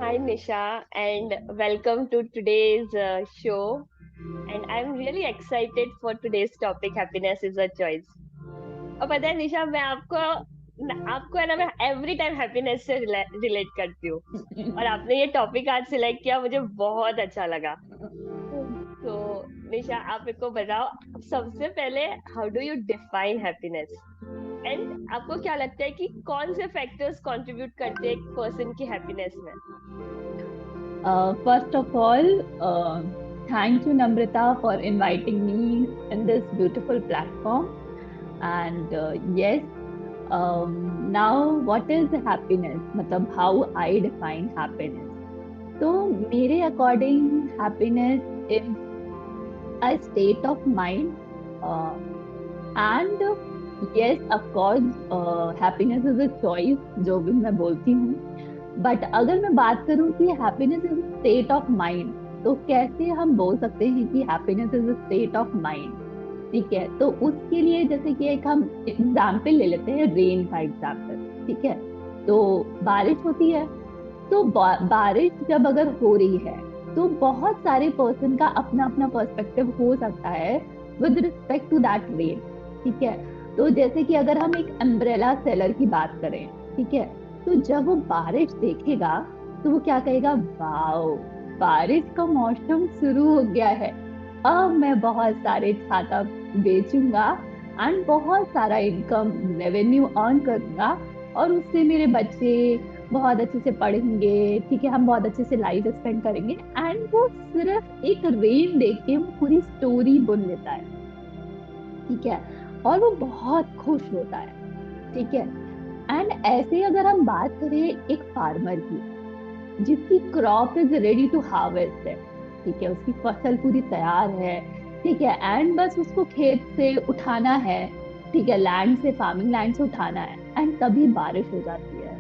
Hi Nisha, and welcome to today's show. And I'm really excited for today's topic, happiness is a choice. और पता है निशा, आपको है ना, मैं एवरी टाइम हैप्पीनेस से रिलेट करती हूँ। और आपने ये टॉपिक आज सिलेक्ट किया, मुझे बहुत अच्छा लगा। तो निशा, आप मेरे को बताओ, सबसे पहले how do you define happiness? And आपको क्या लगता है कि कौन से फैक्टर्स कंट्रीब्यूट करते हैं एक पर्सन की हैप्पीनेस में? First of all, thank you, Namrita, for inviting me in this beautiful platform. And yes, now what is happiness? मतलब how I define happiness. So, मेरे according, happiness is a state of mind, uh, and yes, of course, happiness is a choice, जो भी मैं बोलती हूँ। But अगर मैं बात करूं कि happiness is state of mind, तो कैसे हम बोल सकते हैं कि happiness is state of mind? ठीक है, तो उसके लिए जैसे कि एक हम एग्जाम्पल ले लेते हैं, रेन का एग्जाम्पल। ठीक है, तो बारिश होती है, तो बारिश जब अगर हो रही है, तो बहुत सारे पर्सन का अपना अपना पर्सपेक्टिव हो सकता है with respect to that rain. ठीक है, तो जैसे कि अगर हम एक अम्ब्रेला सेलर की बात करें, ठीक है, तो जब वो बारिश देखेगा, तो वो क्या कहेगा, वाओ, बारिश का मौसम शुरू हो गया है, अब मैं बहुत सारे छाता बेचूंगा एंड बहुत सारा इनकम रेवेन्यू अर्न करूंगा, और उससे मेरे बच्चे बहुत अच्छे से पढ़ेंगे। ठीक है, हम बहुत अच्छे से लाइफ स्पेंड करेंगे। एंड वो सिर्फ एक रेन देख के वो पूरी स्टोरी बुन लेता है। ठीक है, और वो बहुत खुश होता है। ठीक है, एंड ऐसे ही अगर हम बात करें एक फार्मर की, जिसकी crop is ready to harvest है, ठीक है, उसकी फसल पूरी तैयार है, ठीक है, एंड बस उसको खेत से उठाना है, ठीक है, लैंड से, फार्मिंग लैंड से उठाना है, एंड तभी बारिश हो जाती है।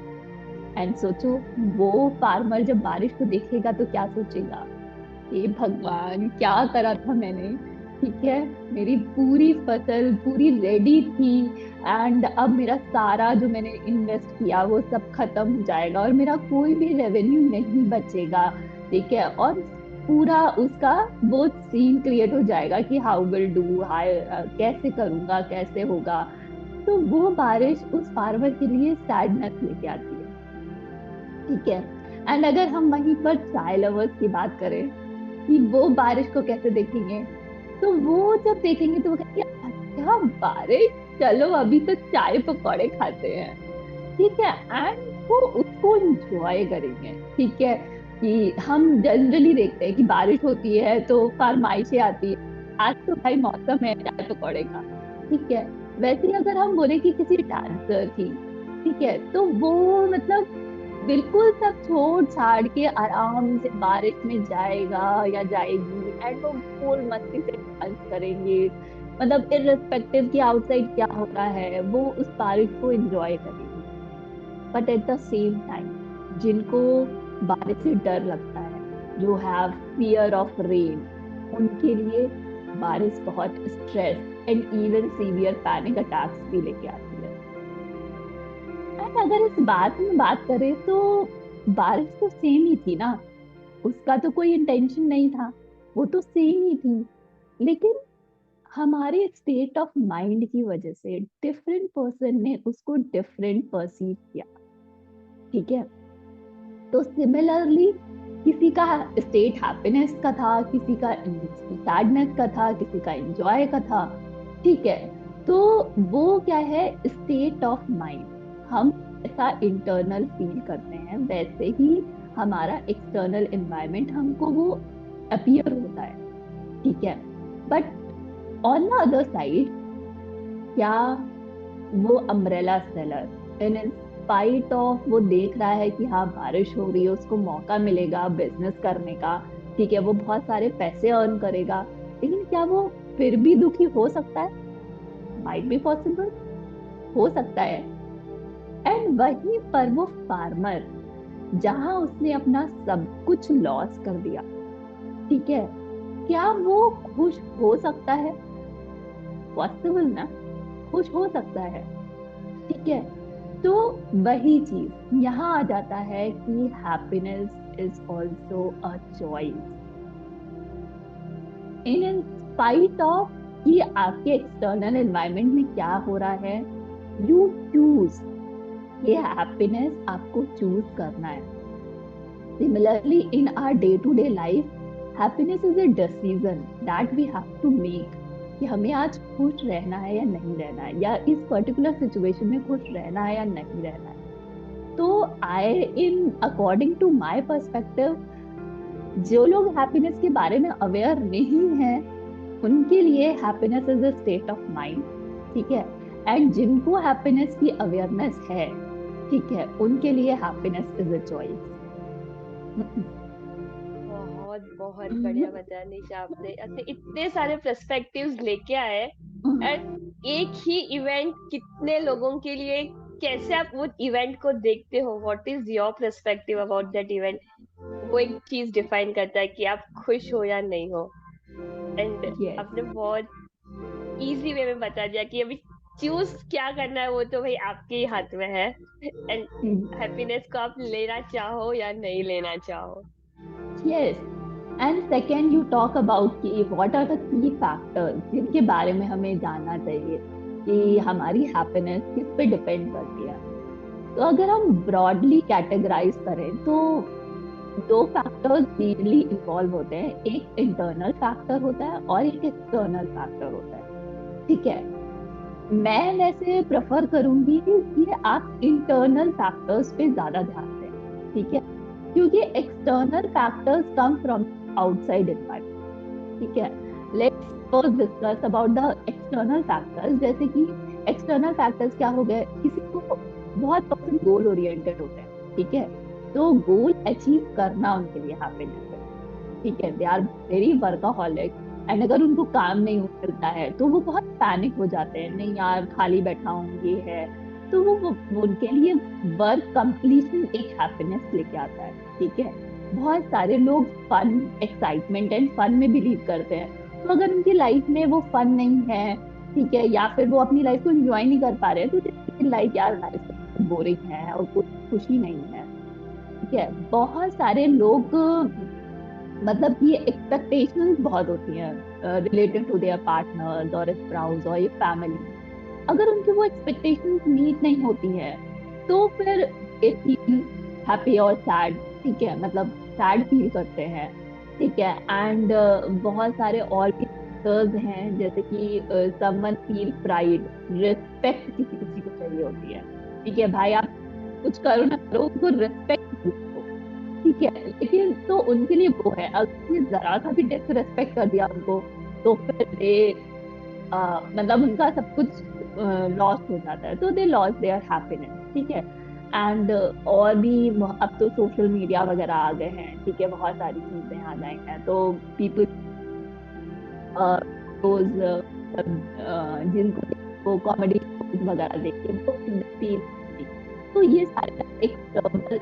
एंड सोचो, वो फार्मर जब बारिश को देखेगा तो क्या सोचेगा, हे भगवान, क्या करा था मैंने। ठीक है, मेरी पूरी फसल पूरी रेडी थी, एंड अब मेरा सारा जो मैंने इन्वेस्ट किया वो सब खत्म हो जाएगा और मेरा कोई भी रेवेन्यू नहीं बचेगा। ठीक है, और पूरा उसका वो सीन क्रिएट हो जाएगा कि हाउ विल डू, हाय, कैसे करूंगा, कैसे होगा। तो वो बारिश उस फार्मर के लिए सैडनेस लेके आती है। ठीक है, एंड अगर हम वहीं पर चाय लवर्स की बात करें कि वो बारिश को कैसे देखेंगे, तो वो जब देखेंगे तो वो कहेंगे, अच्छा बारिश, चलो अभी तो चाय पकौड़े खाते हैं। ठीक है, एंड वो उसको एंजॉय करेंगे। ठीक है, कि हम जनरली देखते हैं कि बारिश होती है तो फरमाइशें आती है, आज तो भाई मौसम है चाय पकौड़े का। ठीक है, वैसे ही अगर हम बोले कि किसी डांसर की, ठीक है, तो वो मतलब बिल्कुल सब छोड़ छाड़ के आराम से बारिश में जाएगा या जाएगी, एंड वो फुल मस्ती से डांस करेंगे। मतलब इररिस्पेक्टिव कि आउटसाइड क्या हो रहा है, वो उस बारिश को एंजॉय करेगी। But at the same time, जिनको बारिश से डर लगता है, जो हैव फियर ऑफ रेन, उनके लिए बारिश बहुत stress and even severe panic attacks भी लेके आती है। एंड अगर इस बात में बात करें तो बारिश तो सेम ही थी ना, उसका तो कोई इंटेंशन नहीं था, वो तो सेम ही थी। लेकिन हमारे स्टेट ऑफ माइंड की वजह से डिफरेंट पर्सन ने उसको डिफरेंट परसीव किया। ठीक है, तो सिमिलरली किसी का स्टेट हैप्पीनेस का था, किसी का सैडनेस का था, किसी का एंजॉय का था। ठीक है, तो वो क्या है, स्टेट ऑफ माइंड। हम ऐसा इंटरनल फील करते हैं, वैसे ही हमारा एक्सटर्नल एनवायरनमेंट हमको वो अपीयर होता है। ठीक है, but on the other side, क्या वो umbrella seller, in spite of वो देख रहा है कि हाँ बारिश हो रही है, उसको मौका मिलेगा बिजनेस करने का, ठीक है, वो बहुत सारे पैसे अर्न करेगा, लेकिन क्या वो फिर भी दुखी हो सकता है? माइट बी पॉसिबल, हो सकता है। एंड वहीं पर वो फार्मर, जहां उसने अपना सब कुछ लॉस कर दिया, ठीक है, क्या वो खुश हो सकता है? पॉसिबल ना, खुश हो सकता है। ठीक है, तो वही चीज यहाँ आ जाता है कि happiness is also a choice in spite of कि आपके एक्सटर्नल एनवायरनमेंट में क्या हो रहा है, यू चूज। ये हैप्पीनेस आपको चूज करना है। Similarly in our day to day life, happiness is a decision that we have to make कि हमें आज खुश रहना है या नहीं रहना है, या इस पर्टिकुलर सिचुएशन में खुश रहना है या नहीं रहना है। तो I in according to my perspective, जो लोग हैप्पीनेस के बारे में अवेयर नहीं है उनके लिए happiness is a state of mind, ठीक है। एंड जिनको हैप्पीनेस की अवेयरनेस है, ठीक है, उनके लिए हैप्पीनेस इज अ चॉइस। बहुत बहुत बढ़िया बताया निशा आपने। इतने सारे पर्सपेक्टिव्स लेके आए। एंड एक ही इवेंट कितने लोगों के लिए, कैसे आप वो इवेंट को देखते हो, what is your perspective about that event, वो एक चीज डिफाइन करता है कि आप खुश हो या नहीं हो। And yes. आपने बहुत इजी वे में बता दिया कि अभी चूज क्या करना है वो तो भाई आपके ही हाथ में है। एंड हैप्पीनेस को आप लेना चाहो या नहीं लेना चाहो। Yes. And second, you talk about कि what are the key factors जिनके बारे में हमें जानना चाहिए कि हमारी हैप्पीनेस किस पे डिपेंड करती है। तो अगर हम ब्रॉडली कैटेगराइज करें तो दो फैक्टर्स मेनली इन्वॉल्व होते हैं। एक इंटरनल फैक्टर होता है और एक एक्सटर्नल फैक्टर होता है, ठीक है। मैं वैसे प्रेफर करूंगी कि आप इंटरनल फैक्टर्स पे ज्यादा ध्यान दें, ठीक है, क्योंकि external factors come from outside environment, ठीक है। Let's first discuss about the external factors. जैसे कि एक्सटर्नल फैक्टर्स क्या हो गए, किसी को बहुत पर्सन गोल ओरिएंटेड होते हैं, ठीक है, तो गोल अचीव करना उनके लिए हैप्पीनेस है, ठीक है। They are very workaholic and अगर उनको काम नहीं मिलता है तो वो बहुत पैनिक हो जाते हैं, नहीं यार खाली बैठा हूँ ये है। तो वो उनके लिए वर्क कंप्लीशन एक हैप्पीनेस लेके आता है, ठीक है। बहुत सारे लोग फन, एक्साइटमेंट एंड फन में बिलीव करते हैं। तो अगर उनकी लाइफ में वो फन नहीं है, ठीक है, या फिर वो अपनी लाइफ को एंजॉय नहीं कर पा रहे हैं, तो लाइक यार लाइफ बोरिंग है और कुछ खुशी नहीं है, ठीक है। बहुत सारे लोग मतलब ये एक्सपेक्टेशंस बहुत होती हैं रिलेटेड टू देयर पार्टनर्स और स्पाउस और ये फैमिली। अगर उनकी वो एक्सपेक्टेशंस मीट नहीं होती है तो फिर दे फील हैप्पी और सैड, ठीक है, मतलब सैड फील करते हैं, ठीक है। एंड बहुत सारे और भी फैक्टर्स हैं, जैसे कि समवन फील प्राइड, रिस्पेक्ट किसी किसी को चाहिए होती है, ठीक है। भाई आप कुछ करो ना करो, उनको रिस्पेक्ट, ठीक है। लेकिन तो उनके लिए वो है, अगर ये जरा सा भी डिसरेस्पेक्ट कर दिया उनको तो फिर दे मतलब उनका सब कुछ लॉस हो जाता है, तो दे लॉस देयर हैप्पीनेस, ठीक है। एंड और भी अब तो सोशल मीडिया वगैरह आ गए हैं, ठीक है, बहुत सारी चीजें आ गई हैं, तो पीपल रोज जिनको वो कॉमेडी वगैरह देखते हैं वो फील, तो ये सारे एक्सटर्नल,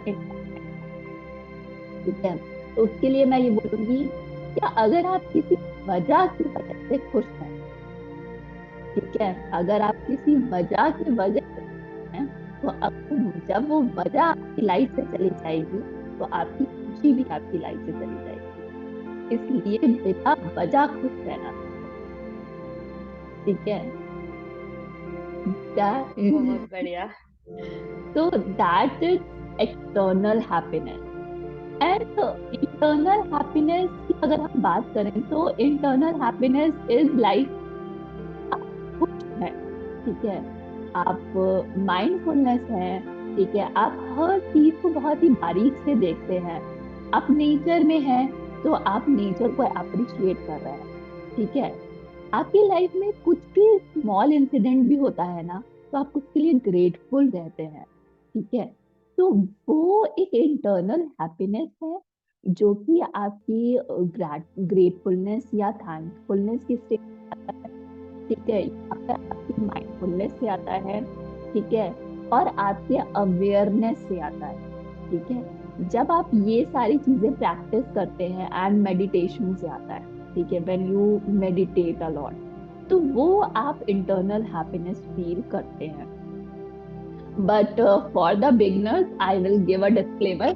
ठीक है। तो उसके लिए मैं ये बोलूंगी कि अगर आप किसी वजह से खुश हैं, ठीक है, अगर आप किसी वजह की वजह से खुश हैं, तो आपको जब वो वजह आपकी लाइफ से चली जाएगी तो आपकी खुशी भी आपकी लाइफ से चली जाएगी। इसलिए बिना वजह खुश रहना, ठीक है। बहुत बढ़िया। तो that is external happiness. And internal happiness की अगर हम बात करें तो इंटरनल हैप्पीनेस इज लाइक खुश है, ठीक है, आप माइंडफुलनेस है, ठीक है, आप हर चीज को बहुत ही बारीक से देखते हैं। आप नेचर में हैं तो आप नेचर को अप्रिशिएट कर रहे हैं, ठीक है। आपकी लाइफ में कुछ भी स्मॉल इंसिडेंट भी होता है ना, तो आप उसके लिए ग्रेटफुल रहते हैं, ठीक है। तो वो एक इंटरनल हैप्पीनेस है जो कि आपकी ग्रेटफुलनेस या थैंकफुलनेस की स्टेट, ठीक है, या फिर आपकी माइंडफुलनेस से आता है, ठीक है, और आपके अवेयरनेस से आता है, ठीक है। जब आप ये सारी चीजें प्रैक्टिस करते हैं एंड मेडिटेशन से आता है, ठीक है, व्हेन यू मेडिटेट अलॉट, तो वो आप इंटरनल हैप्पीनेस फील करते हैं। But for the beginners I will give a disclaimer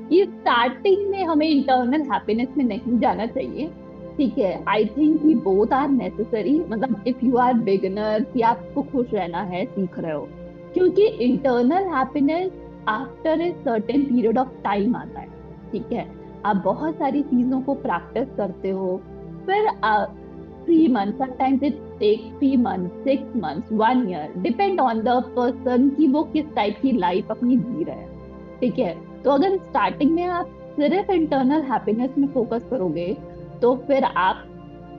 कि स्टार्टिंग में हमें इंटरनल हैप्पीनेस में नहीं जाना चाहिए। ठीक है, आई थिंक कि बोथ आर नेसेसरी। मतलब इफ यू आर बिगिनर कि आपको खुश रहना है, सीख रहे हो, क्योंकि internal happiness after a certain period of time आता है। ठीक है, आप बहुत सारी चीजों को प्रैक्टिस करते हो, फिर 3 months, sometimes it takes 3 months, 6 months, 1 year, depend on the person कि वो किस टाइप की लाइफ अपनी जी रहे हैं। ठीक है, तो अगर स्टार्टिंग में आप सिर्फ इंटरनल हैप्पीनेस में फोकस करोगे, तो फिर आप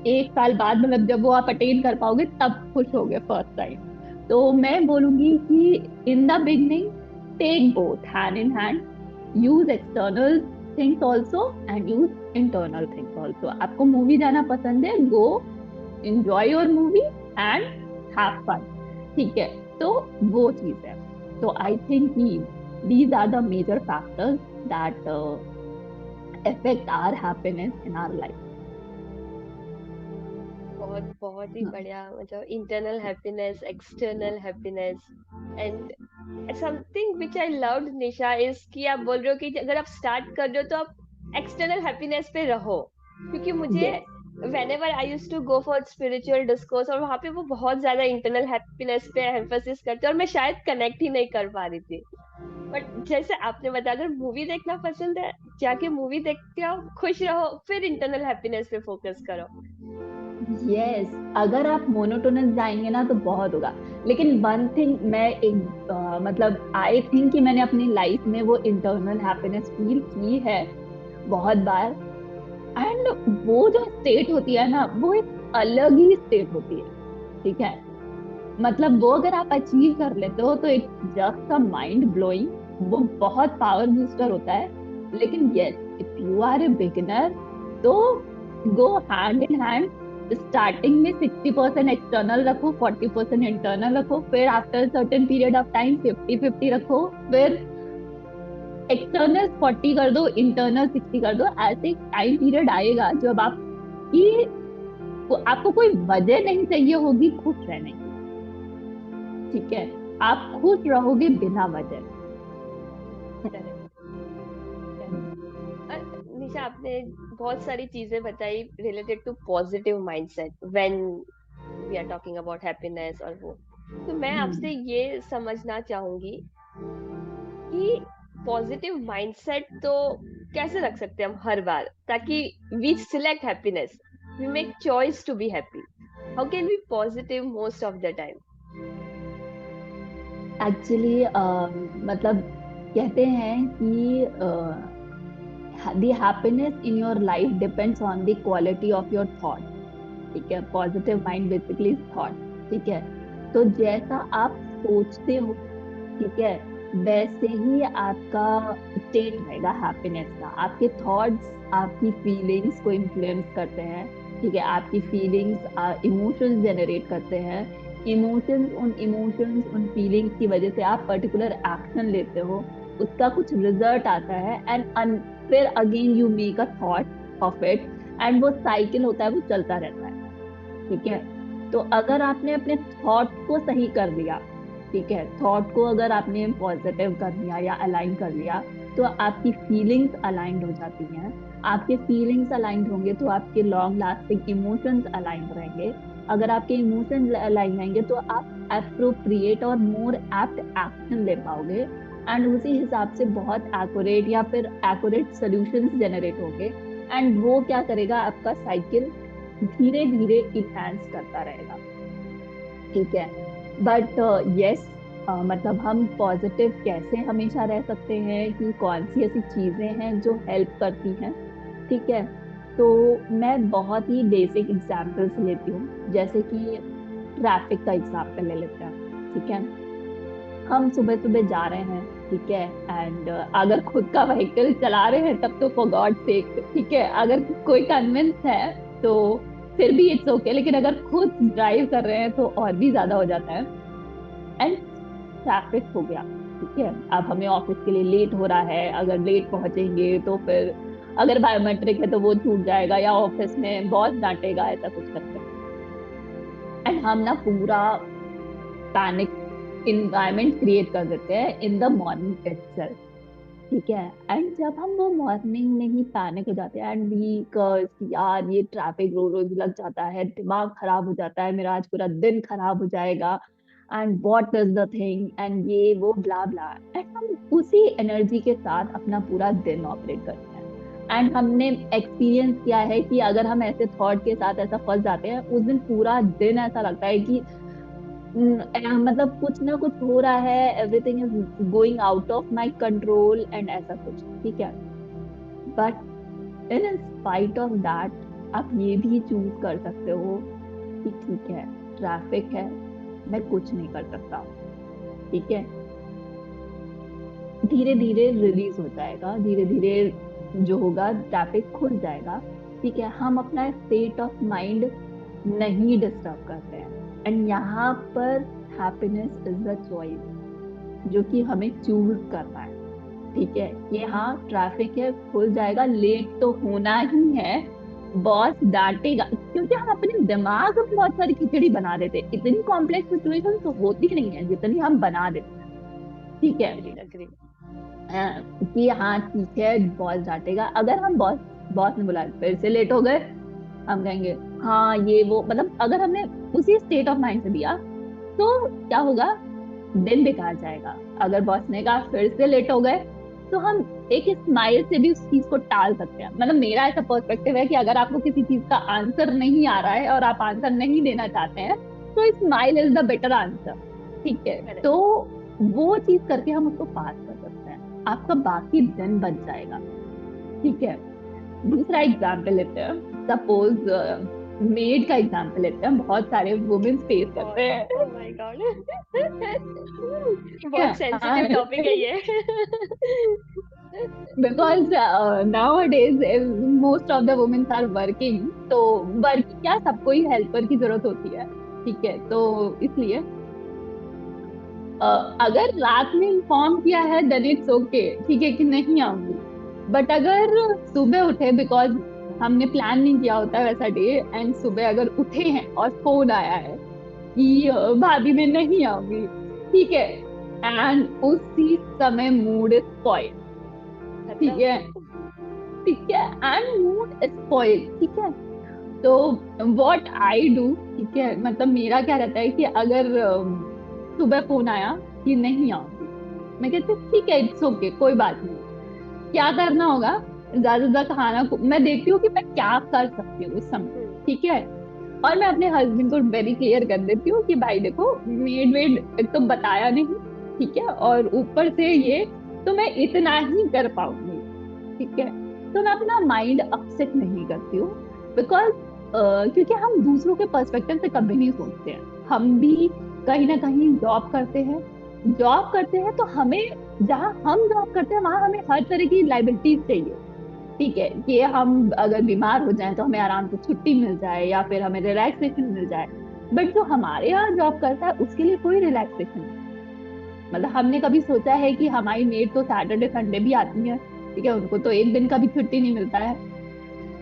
1 साल बाद, मतलब जब वो आप अटेन कर पाओगे, तब खुश होगे फर्स्ट टाइम। तो मैं बोलूंगी कि in the beginning take both hand in hand, use external things also and use internal things also. आपको मूवी जाना पसंद है, गो enjoy your movie and have fun। ठीक है, तो वो चीज है। तो I think these are the major factors that affect our happiness in our life। बहुत बहुत ही बढ़िया, मतलब internal happiness, external happiness, and something which I loved Nisha is कि आप बोल रहे हो कि अगर आप स्टार्ट कर रहे हो तो आप एक्सटर्नल हैप्पीनेस पे रहो, क्योंकि मुझे Yes, whenever I used to go for spiritual discourse और वहां पे वो बहुत ज्यादा इंटरनल हैप्पीनेस पे एम्फोसिस करते और मैं शायद कनेक्ट ही नहीं कर पा रही थी। बट जैसे आपने बताया, अगर मूवी देखना पसंद है, जाके मूवी देख के आओ, खुश रहो, फिर इंटरनल हैप्पीनेस पे फोकस करो। यस, अगर आप मोनोटोनस जाएंगे ना तो बहुत होगा। लेकिन वन थिंग मैं एक मतलब आई थिंक कि मैंने अपनी लाइफ में वो इंटरनल हैप्पीनेस फील की है बहुत बार। एंड वो जो स्टेट होती है ना, वो एक अलग ही स्टेट होती है। ठीक है, मतलब वो अगर आप अचीव कर लेते हो तो it's just a mind blowing, वो बहुत पावर बूस्टर होता है। लेकिन yes, if you are a beginner, तो go hand in hand. Starting में 60% एक्सटर्नल रखो, 40% इंटरनल रखो, फिर after certain period of time 50-50 रखो, फिर एक्सटर्नल 40 कर दो, इंटरनल 60 कर दो। ऐसे टाइम पीरियड आएगा जब आप कि आपको कोई वजह नहीं चाहिए होगी खुश रहने की। ठीक है, आप खुश रहोगे बिना वजह। निशा, आपने बहुत सारी चीजें बताई related to positive mindset when we are talking about happiness और वो, तो मैं आपसे हम्म, ये समझना चाहूंगी कि पॉजिटिव माइंडसेट तो कैसे रख सकते हैं हम हर बार, ताकि we select happiness, we make choice to be happy. How can be positive most of the time? Actually मतलब कहते हैं कि the happiness in your life depends on the quality of your thought। ठीक है, पॉजिटिव माइंड बेसिकली थॉट। ठीक है, तो जैसा आप सोचते हो, ठीक है, वैसे ही आपका स्टेट रहेगा हैप्पीनेस का। आपके थॉट्स आपकी फीलिंग्स को इन्फ्लुएंस करते हैं। ठीक है, आपकी फीलिंग्स इमोशंस जनरेट करते हैं। इमोशंस उन फीलिंग्स की वजह से आप पर्टिकुलर एक्शन लेते हो, उसका कुछ रिजल्ट आता है, एंड फिर again you make a thought of it, and वो साइकिल होता है, वो चलता रहता है। ठीक है, तो अगर आपने अपने थॉट को सही कर लिया, ठीक है, थॉट को अगर आपने पॉजिटिव कर लिया या अलाइन कर लिया, तो आपकी फीलिंग्स अलाइंड हो जाती हैं। आपके फीलिंग्स अलाइंड होंगे तो आपके लॉन्ग लास्टिंग इमोशंस अलाइंड रहेंगे। अगर आपके इमोशंस अलाइन रहेंगे तो आप अप्रोप्रिएट और मोर एप्ट एक्शन ले पाओगे, एंड उसी हिसाब से बहुत एक्यूरेट या फिर एक्यूरेट सॉल्यूशंस जनरेट होंगे। एंड वो क्या करेगा, आपका साइकिल धीरे धीरे इनहेंस करता रहेगा। ठीक है, बट यस, मतलब हम पॉजिटिव कैसे हमेशा रह सकते हैं, कि कौन सी ऐसी चीजें हैं जो हेल्प करती हैं। ठीक है, तो मैं बहुत ही बेसिक एग्जांपल्स लेती हूँ, जैसे कि ट्रैफिक का एग्जांपल ले लेते हैं। ठीक है, हम सुबह सुबह जा रहे हैं, ठीक है, एंड अगर खुद का व्हीकल चला रहे हैं तब तो फॉर गॉड सेक, ठीक है, अगर कोई कन्विंस है तो फिर भी इट्स ओके, लेकिन अगर खुद ड्राइव कर रहे हैं तो और भी ज्यादा हो जाता है। एंड ट्रैफिक हो गया, ठीक है, अब हमें ऑफिस के लिए लेट हो रहा है, अगर लेट पहुंचेंगे तो फिर अगर बायोमेट्रिक है तो वो छूट जाएगा, या ऑफिस में बॉस डांटेगा, ऐसा कुछ करके। एंड हम ना पूरा पैनिक इन्वायरमेंट क्रिएट कर देते हैं इन द मॉर्निंग इटसेल्फ, ठीक है। एंड जब हम वो मॉर्निंग में ही पैनिक हो जाते हैं एंड वी कर्स, यार ये ट्रैफिक रोज रोज लग जाता है, दिमाग खराब हो जाता है मेरा, आज पूरा दिन खराब हो जाएगा, and what is the thing and ये वो ब्ला ब्ला, एंड हम उसी एनर्जी के साथ अपना पूरा दिन ऑपरेट करते हैं। एंड हमने एक्सपीरियंस किया है कि अगर हम ऐसे थॉट के साथ ऐसा फंस जाते हैं, उस दिन पूरा दिन ऐसा लगता है कि मतलब कुछ ना कुछ हो रहा है, everything is going out of my control and ऐसा कुछ, ठीक है। But in spite of that आप ये भी चूज कर सकते हो कि ठीक है, ट्रैफिक है, मैं कुछ नहीं कर सकता, ठीक है। धीरे धीरे रिलीज हो जाएगा, धीरे धीरे जो होगा ट्रैफिक खुल जाएगा, ठीक है। हम अपना स्टेट ऑफ माइंड नहीं डिस्टर्ब करते हैं, एंड यहाँ पर हैप्पीनेस इज द चॉइस जो कि हमें चूज करना है, ठीक है। ये हाँ ट्रैफिक है, खुल जाएगा, लेट तो होना ही है, बॉस डांटेगा, क्योंकि हम अपने दिमाग में बहुत सारी खिचड़ी बना देते हैं। इतनी कॉम्प्लेक्स सिचुएशन तो होती नहीं है जितनी हम बना देते हैं, ठीक है। agree. कि हाँ ठीक है, बॉस डांटेगा, अगर हम बॉस ने बुलाया फिर से लेट हो गए, हम कहेंगे हाँ ये वो, मतलब अगर हमने उसी स्टेट ऑफ माइंड से दिया तो क्या होगा, दिन बेकार जाएगा। अगर बॉस ने कहा फिर से लेट हो गए, तो हम एक स्माइल से भी उस चीज को टाल सकते हैं। मतलब मेरा ऐसा पर्सपेक्टिव है कि अगर आपको किसी चीज का आंसर नहीं आ रहा है और आप आंसर नहीं देना चाहते हैं, तो smile is the better answer, ठीक है। Correct. तो वो चीज करके हम उसको पास कर सकते हैं, आपका बाकी दिन बच जाएगा, ठीक है। दूसरा एग्जाम्पल लेते हैं, सपोज मेड का एग्जाम्पल लेते हैं, बहुत सारे वुमेन फेस करते हैं, Oh my God. ठीक बहुत सेंसिटिव है। टॉपिक है ये. Because nowadays most of the women are working, तो वर्क क्या सबको ही हेल्पर की जरूरत होती है, ठीक है। तो इसलिए अगर रात में इन्फॉर्म किया है देन इट्स ओके, ठीक है कि नहीं आऊंगी। बट अगर सुबह उठे, बिकॉज हमने प्लान नहीं किया होता है वैसा डे, एंड सुबह अगर उठे हैं और फोन आया है कि भाभी मैं नहीं आऊंगी, ठीक है, एंड उसी समय मूड स्पॉइल, ठीक है, ठीक है, एंड मूड स्पॉइल, ठीक है। तो व्हाट आई डू, ठीक है, मतलब मेरा क्या रहता है कि अगर सुबह फोन आया कि नहीं आऊंगी, मैं कहती हूँ ठीक है, इट्स ओके, कोई बात नहीं। क्या करना होगा, ज्यादा से ज्यादा खाना को मैं देखती हूँ कि मैं क्या कर सकती हूँ उस समय, ठीक है। और मैं अपने हस्बैंड को वेरी क्लियर कर देती हूँ कि भाई देखो, मेड वेड एक तो बताया नहीं, ठीक है, और ऊपर से ये, तो मैं इतना ही कर पाऊंगी, ठीक है। तो मैं अपना माइंड अपसेट नहीं करती हूँ, बिकॉज क्योंकि हम दूसरों के पर्सपेक्टिव से कभी नहीं सोचते हैं। हम भी कहीं ना कहीं जॉब करते हैं, तो हमें, जहाँ हम जॉब करते हैं वहां हमें हर तरह की लाइबिलिटीज चाहिए, ठीक है, कि हम अगर बीमार हो जाएं तो हमें आराम से छुट्टी मिल जाए या फिर हमें रिलैक्सेशन मिल जाए। बट जो हमारे यहाँ जॉब करता है उसके लिए कोई रिलैक्सेशन नहीं। मतलब हमने कभी सोचा है कि हमारी मेड तो सैटरडे संडे भी आती है, ठीक है, उनको तो एक दिन का भी छुट्टी नहीं मिलता है।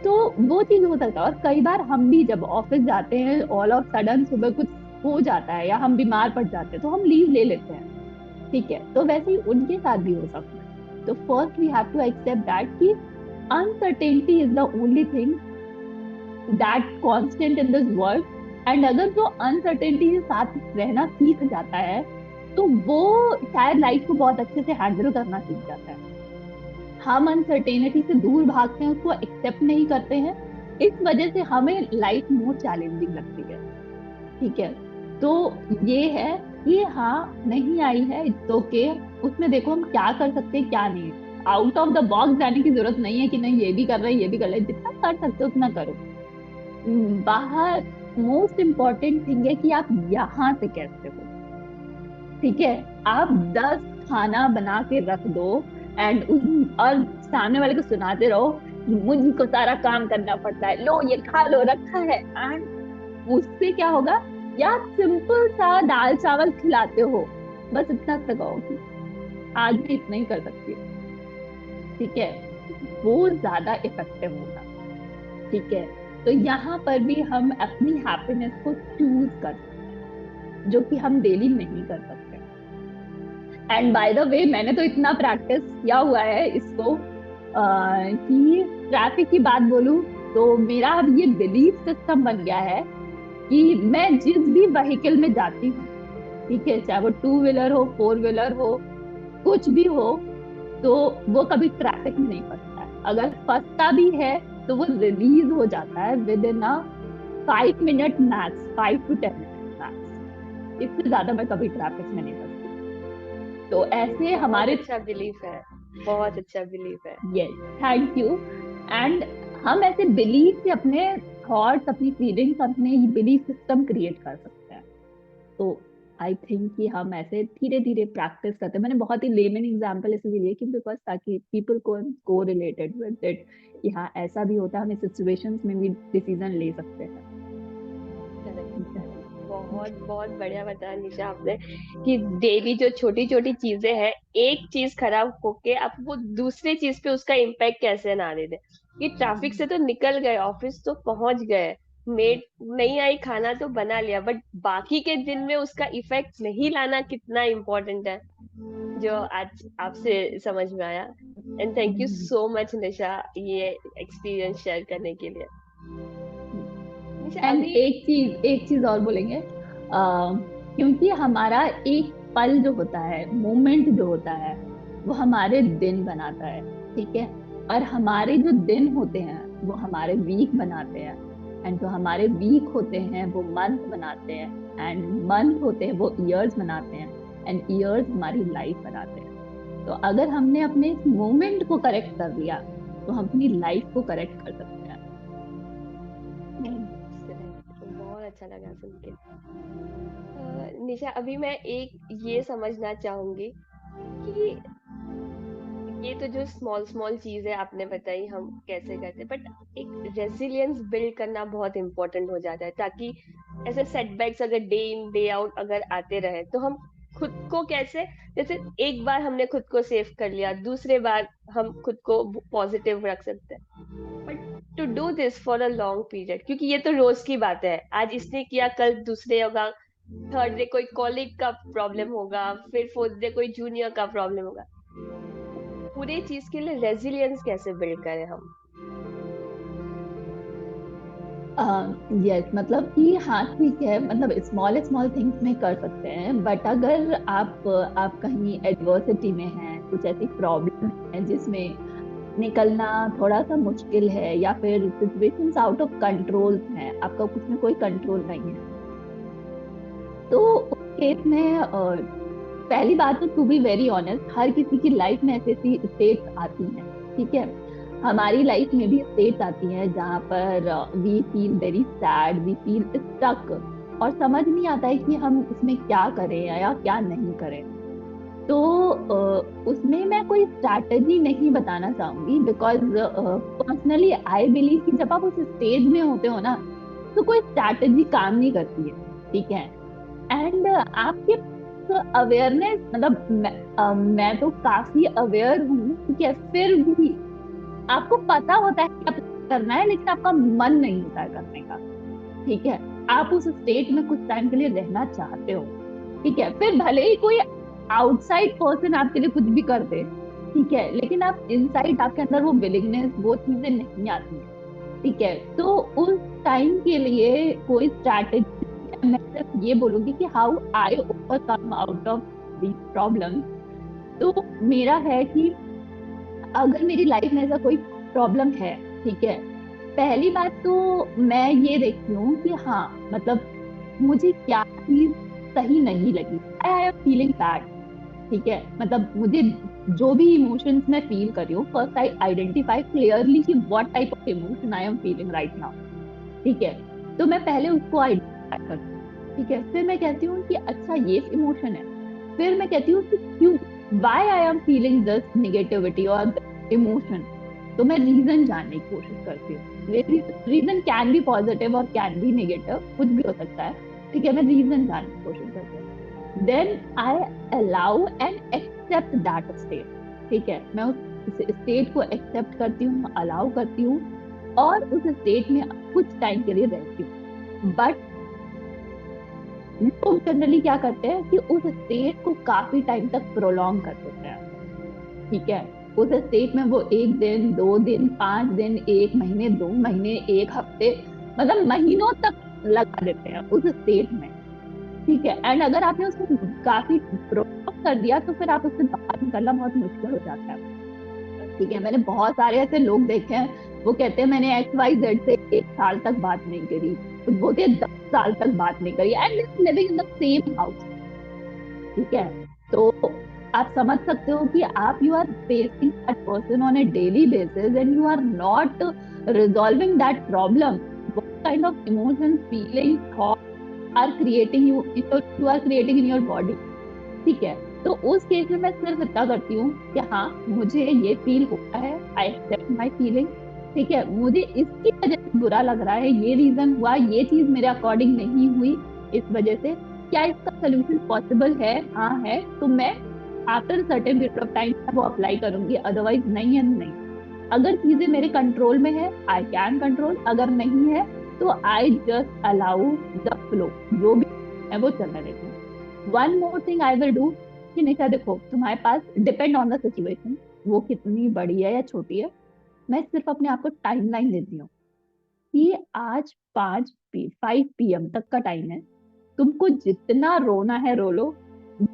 तो वो चीज हो सकता है। और कई बार हम भी जब ऑफिस जाते हैं, ऑल ऑफ सडन सुबह कुछ हो जाता है या हम बीमार पड़ जाते हैं, तो हम लीव ले लेते हैं, ठीक है। तो वैसे ही उनके साथ भी हो सकता है। तो first we have to accept that कि uncertainty is the only thing that constant in this world. And अगर जो अनसर्टेनिटी के साथ रहना सीख जाता है, तो वो शायद लाइफ को बहुत अच्छे से हैंडल करना सीख जाता है। हम अनसर्टेनिटी से दूर भागते हैं, उसको एक्सेप्ट नहीं करते हैं, इस वजह से हमें लाइफ मोर चैलेंजिंग लगती है, ठीक है। तो ये है कि हाँ नहीं आई है, इट्स ओके, उसमें देखो हम क्या कर सकते हैं क्या नहीं। आउट ऑफ द बॉक्स जाने की जरूरत नहीं है कि नहीं ये भी कर रहे हैं ये भी कर रहे हैं, जितना कर सकते हो उतना करो। बाहर मोस्ट इम्पोर्टेंट थिंग है कि आप यहाँ से कैसे हो, ठीक है। आप 10 खाना बना के रख दो एंड और सामने वाले को सुनाते रहो कि मुझे को सारा काम करना पड़ता है, लो ये खा लो रखा है, एंड उससे क्या होगा, या सिंपल सा दाल चावल खिलाते हो, बस इतना लगाओ कि आज मैं इतना ही कर सकती हूँ, ठीक है, वो ज्यादा इफेक्टिव होगा, ठीक है। तो यहाँ पर भी हम अपनी हैप्पीनेस को चूज कर सकते हैं, जो कि हम डेली नहीं कर सकते, एंड बाय द वे मैंने तो इतना प्रैक्टिस किया हुआ है इसको कि ट्रैफिक की बात बोलूं तो मेरा अब ये बिलीफ सिस्टम बन गया है कि मैं जिस भी व्हीकल में जाती हूँ, ठीक है, चाहे वो टू व्हीलर हो, फोर व्हीलर हो, कुछ भी हो, तो वो कभी ट्रैफिक में नहीं फंसता है। अगर फंसता भी है तो वो रिलीज हो जाता है with in a 5 minute max, 5 to 10 minute max. इससे ज्यादा मैं कभी ट्रैफिक में नहीं फंसती। तो ऐसे बहुत हमारे, अच्छा बिलीफ है, बहुत अच्छा बिलीफ है। Yes, thank you. एंड हम ऐसे बिलीफ से अपने थॉट्स, अपनी फीलिंग्स, अपने बिलीफ सिस्टम क्रिएट कर सकते हैं। तो आई थिंक कि हम ऐसे धीरे धीरे प्रैक्टिस करते हैं। मैंने बहुत ही लेमन एग्जांपल इसलिए लिए कि बिकॉज ताकि पीपल को रिलेटेड विद इट कि हाँ ऐसा भी होता है, हम इस सिचुएशंस में भी डिसीजन ले सकते हैं। ठीक है। बहुत बहुत बढ़िया बताया निशा आपने कि डेली जो छोटी छोटी चीजें हैं, एक चीज खराब होके आप वो दूसरे चीज पे उसका इम्पैक्ट कैसे ना दे दे। कि ट्रैफिक से तो निकल गए, ऑफिस तो पहुंच गए, मेड नहीं आई, खाना तो बना लिया, बट बाकी के दिन में उसका इफेक्ट नहीं लाना कितना इम्पोर्टेंट है, जो आज आपसे समझ में आया। And thank you so much Nisha, ये एक्सपीरियंस शेयर करने के लिए। निशा एंड अभी एक चीज और बोलेंगे, क्योंकि हमारा एक पल जो होता है, मोमेंट जो होता है, वो हमारे दिन बनाता है। ठीक है। और हमारे जो दिन होते हैं वो हमारे वीक बनाते हैं, एंड जो हमारे वीक होते हैं वो मंथ बनाते हैं, एंड मंथ होते हैं वो ईयर्स बनाते हैं, एंड ईयर्स हमारी लाइफ बनाते हैं। तो अगर हमने अपने इस मोमेंट को करेक्ट कर दिया तो हम अपनी लाइफ को करेक्ट कर सकते हैं। बहुत अच्छा लगा सुन के। निशा अभी मैं एक ये समझना चाहूंगी कि ये तो जो स्मॉल स्मॉल चीजें आपने बताई हम कैसे करते, बट एक रेजिलियंस बिल्ड करना बहुत इंपॉर्टेंट हो जाता है, ताकि ऐसे सेटबैक्स अगर डे इन डे आउट अगर आते रहे तो हम खुद को कैसे, जैसे एक बार हमने खुद को सेव कर लिया, दूसरे बार हम खुद को पॉजिटिव रख सकते हैं, but to do this for a long period, क्योंकि ये तो रोज की बात है, आज इसने किया कल दूसरे होगा, थर्ड डे कोई कॉलीग का प्रॉब्लम होगा, फिर फोर्थ डे कोई जूनियर का प्रॉब्लम होगा। पूरे चीज के लिए रेजिलियंस कैसे बिल्ड करें हम? यस, मतलब कि हाँ ठीक है, मतलब स्मॉल स्मॉल थिंग्स में कर सकते हैं, बट अगर आप कहीं एडवर्सिटी में हैं, कुछ ऐसी प्रॉब्लम है जिसमें निकलना थोड़ा सा मुश्किल है, या फिर सिचुएशंस आउट ऑफ कंट्रोल है, आपका कुछ में कोई कंट्रोल नहीं है, तो उस केस में पहली बात तो टू बी वेरी ऑनेस्ट, हर किसी की लाइफ में ऐसी ऐसी स्टेट्स आती हैं। ठीक है। हमारी लाइफ में भी स्टेट्स आती हैं जहाँ पर we feel very sad, we feel stuck, और समझ नहीं आता है कि हम उसमें क्या करें या क्या नहीं करें। तो उसमें मैं कोई स्ट्रैटेजी नहीं बताना चाहूंगी, बिकॉज पर्सनली आई बिलीव कि जब आप उस स्टेज में होते हो ना, तो कोई स्ट्रैटेजी काम नहीं करती है। ठीक है। एंड आपके अवेयरनेस, मतलब मैं तो काफी अवेयर हूँ, ठीक है, फिर भी आपको पता होता है कि आप करना है, लेकिन आपका मन नहीं होता है करने का। ठीक है। आप उस स्टेट में कुछ टाइम के लिए रहना चाहते हो। ठीक है। फिर भले ही कोई आउटसाइड पर्सन आपके लिए कुछ भी कर दे, ठीक है, लेकिन आप इनसाइड, आपके अंदर वो विलिंगनेस, वो चीजें नहीं आती हैं। ठीक है। तो उस टाइम के लिए कोई स्ट्रैटेजी, मैं सिर्फ ये बोलूंगी कि how I overcome out of these problem. तो मेरा है कि अगर मेरी लाइफ में ऐसा कोई प्रॉब्लम है, ठीक है, पहली बात तो मैं ये देखती हूँ कि हाँ, मतलब मुझे क्या चीज सही नहीं लगी, आई एम फीलिंग बैड। ठीक है। मतलब मुझे जो भी इमोशंस मैं फील कर रही हूँ, फर्स्ट आई आइडेंटिफाई क्लियरली कि what type of emotion I am feeling right now. ठीक है। तो मैं पहले उसको आइडेंटिफाई करती हूँ। ठीक है। फिर मैं कहती हूँ कि अच्छा ये इमोशन है। फिर मैं कहती हूँ कि क्यों, why I am feeling this negativity और इमोशन। तो मैं रीजन जानने की कोशिश करती हूँ। रीजन कैन बी पॉजिटिव और कैन बी नेगेटिव, कुछ भी हो सकता है। ठीक है। मैं रीजन जानने की कोशिश करती हूँ, then I allow and accept that state. ठीक है। मैं उस स्टेट को एक्सेप्ट करती हूँ, अलाउ करती हूँ, और उस स्टेट में कुछ टाइम के लिए रहती हूँ। बट लोग जनरली क्या करते हैं कि उस स्टेट को काफी टाइम तक प्रोलॉन्ग कर देते हैं, ठीक है। उस स्टेट में वो 1 दिन, 2 दिन, 5 दिन, 1 महीने, 2 महीने, 1 हफ्ते, मतलब महीनों तक लगा देते हैं उस स्टेट में, ठीक है। एंड अगर आपने उसको काफी प्रोलॉन्ग कर दिया तो फिर आप उससे बाहर निकलना बहुत मुश्किल हो जाता है, ठीक है। मैंने बहुत सारे ऐसे लोग देखे हैं, वो कहते हैं मैंने XYZ से 1 साल तक बात नहीं करी, कुछ बोलते हैं 10 साल तक बात नहीं करी, and living in the same house, ठीक है। तो आप समझ सकते हो कि आप you are facing that person on a daily basis and you are not resolving that problem, what kind of emotions, feeling, thought are creating you are creating in your body, ठीक है। तो उस केस में मैं सिर्फ इतना करती हूँ कि हाँ मुझे ये फील होता है, आई एक्सेप्ट माई फीलिंग, ठीक है। मुझे इसकी वजह से बुरा लग रहा है, ये रीजन हुआ, ये चीज मेरे अकॉर्डिंग नहीं हुई, इस वजह से क्या इसका सोल्यूशन पॉसिबल है, हाँ है, तो मैं after certain period of time वो अप्लाई करूंगी, अदरवाइज नहीं है, नहीं। अगर चीजें मेरे कंट्रोल में है, आई कैन कंट्रोल, अगर नहीं है तो I just allow the flow, जो भी है वो चलने देती हूँ। One more thing I will do कि निशा देखो, तुम्हारे पास डिपेंड ऑन द सिचुएशन, वो कितनी बड़ी है या छोटी है, मैं सिर्फ अपने आप को टाइमलाइन देती हूँ कि आज 5 PM तक का टाइम है, तुमको जितना रोना है रो लो,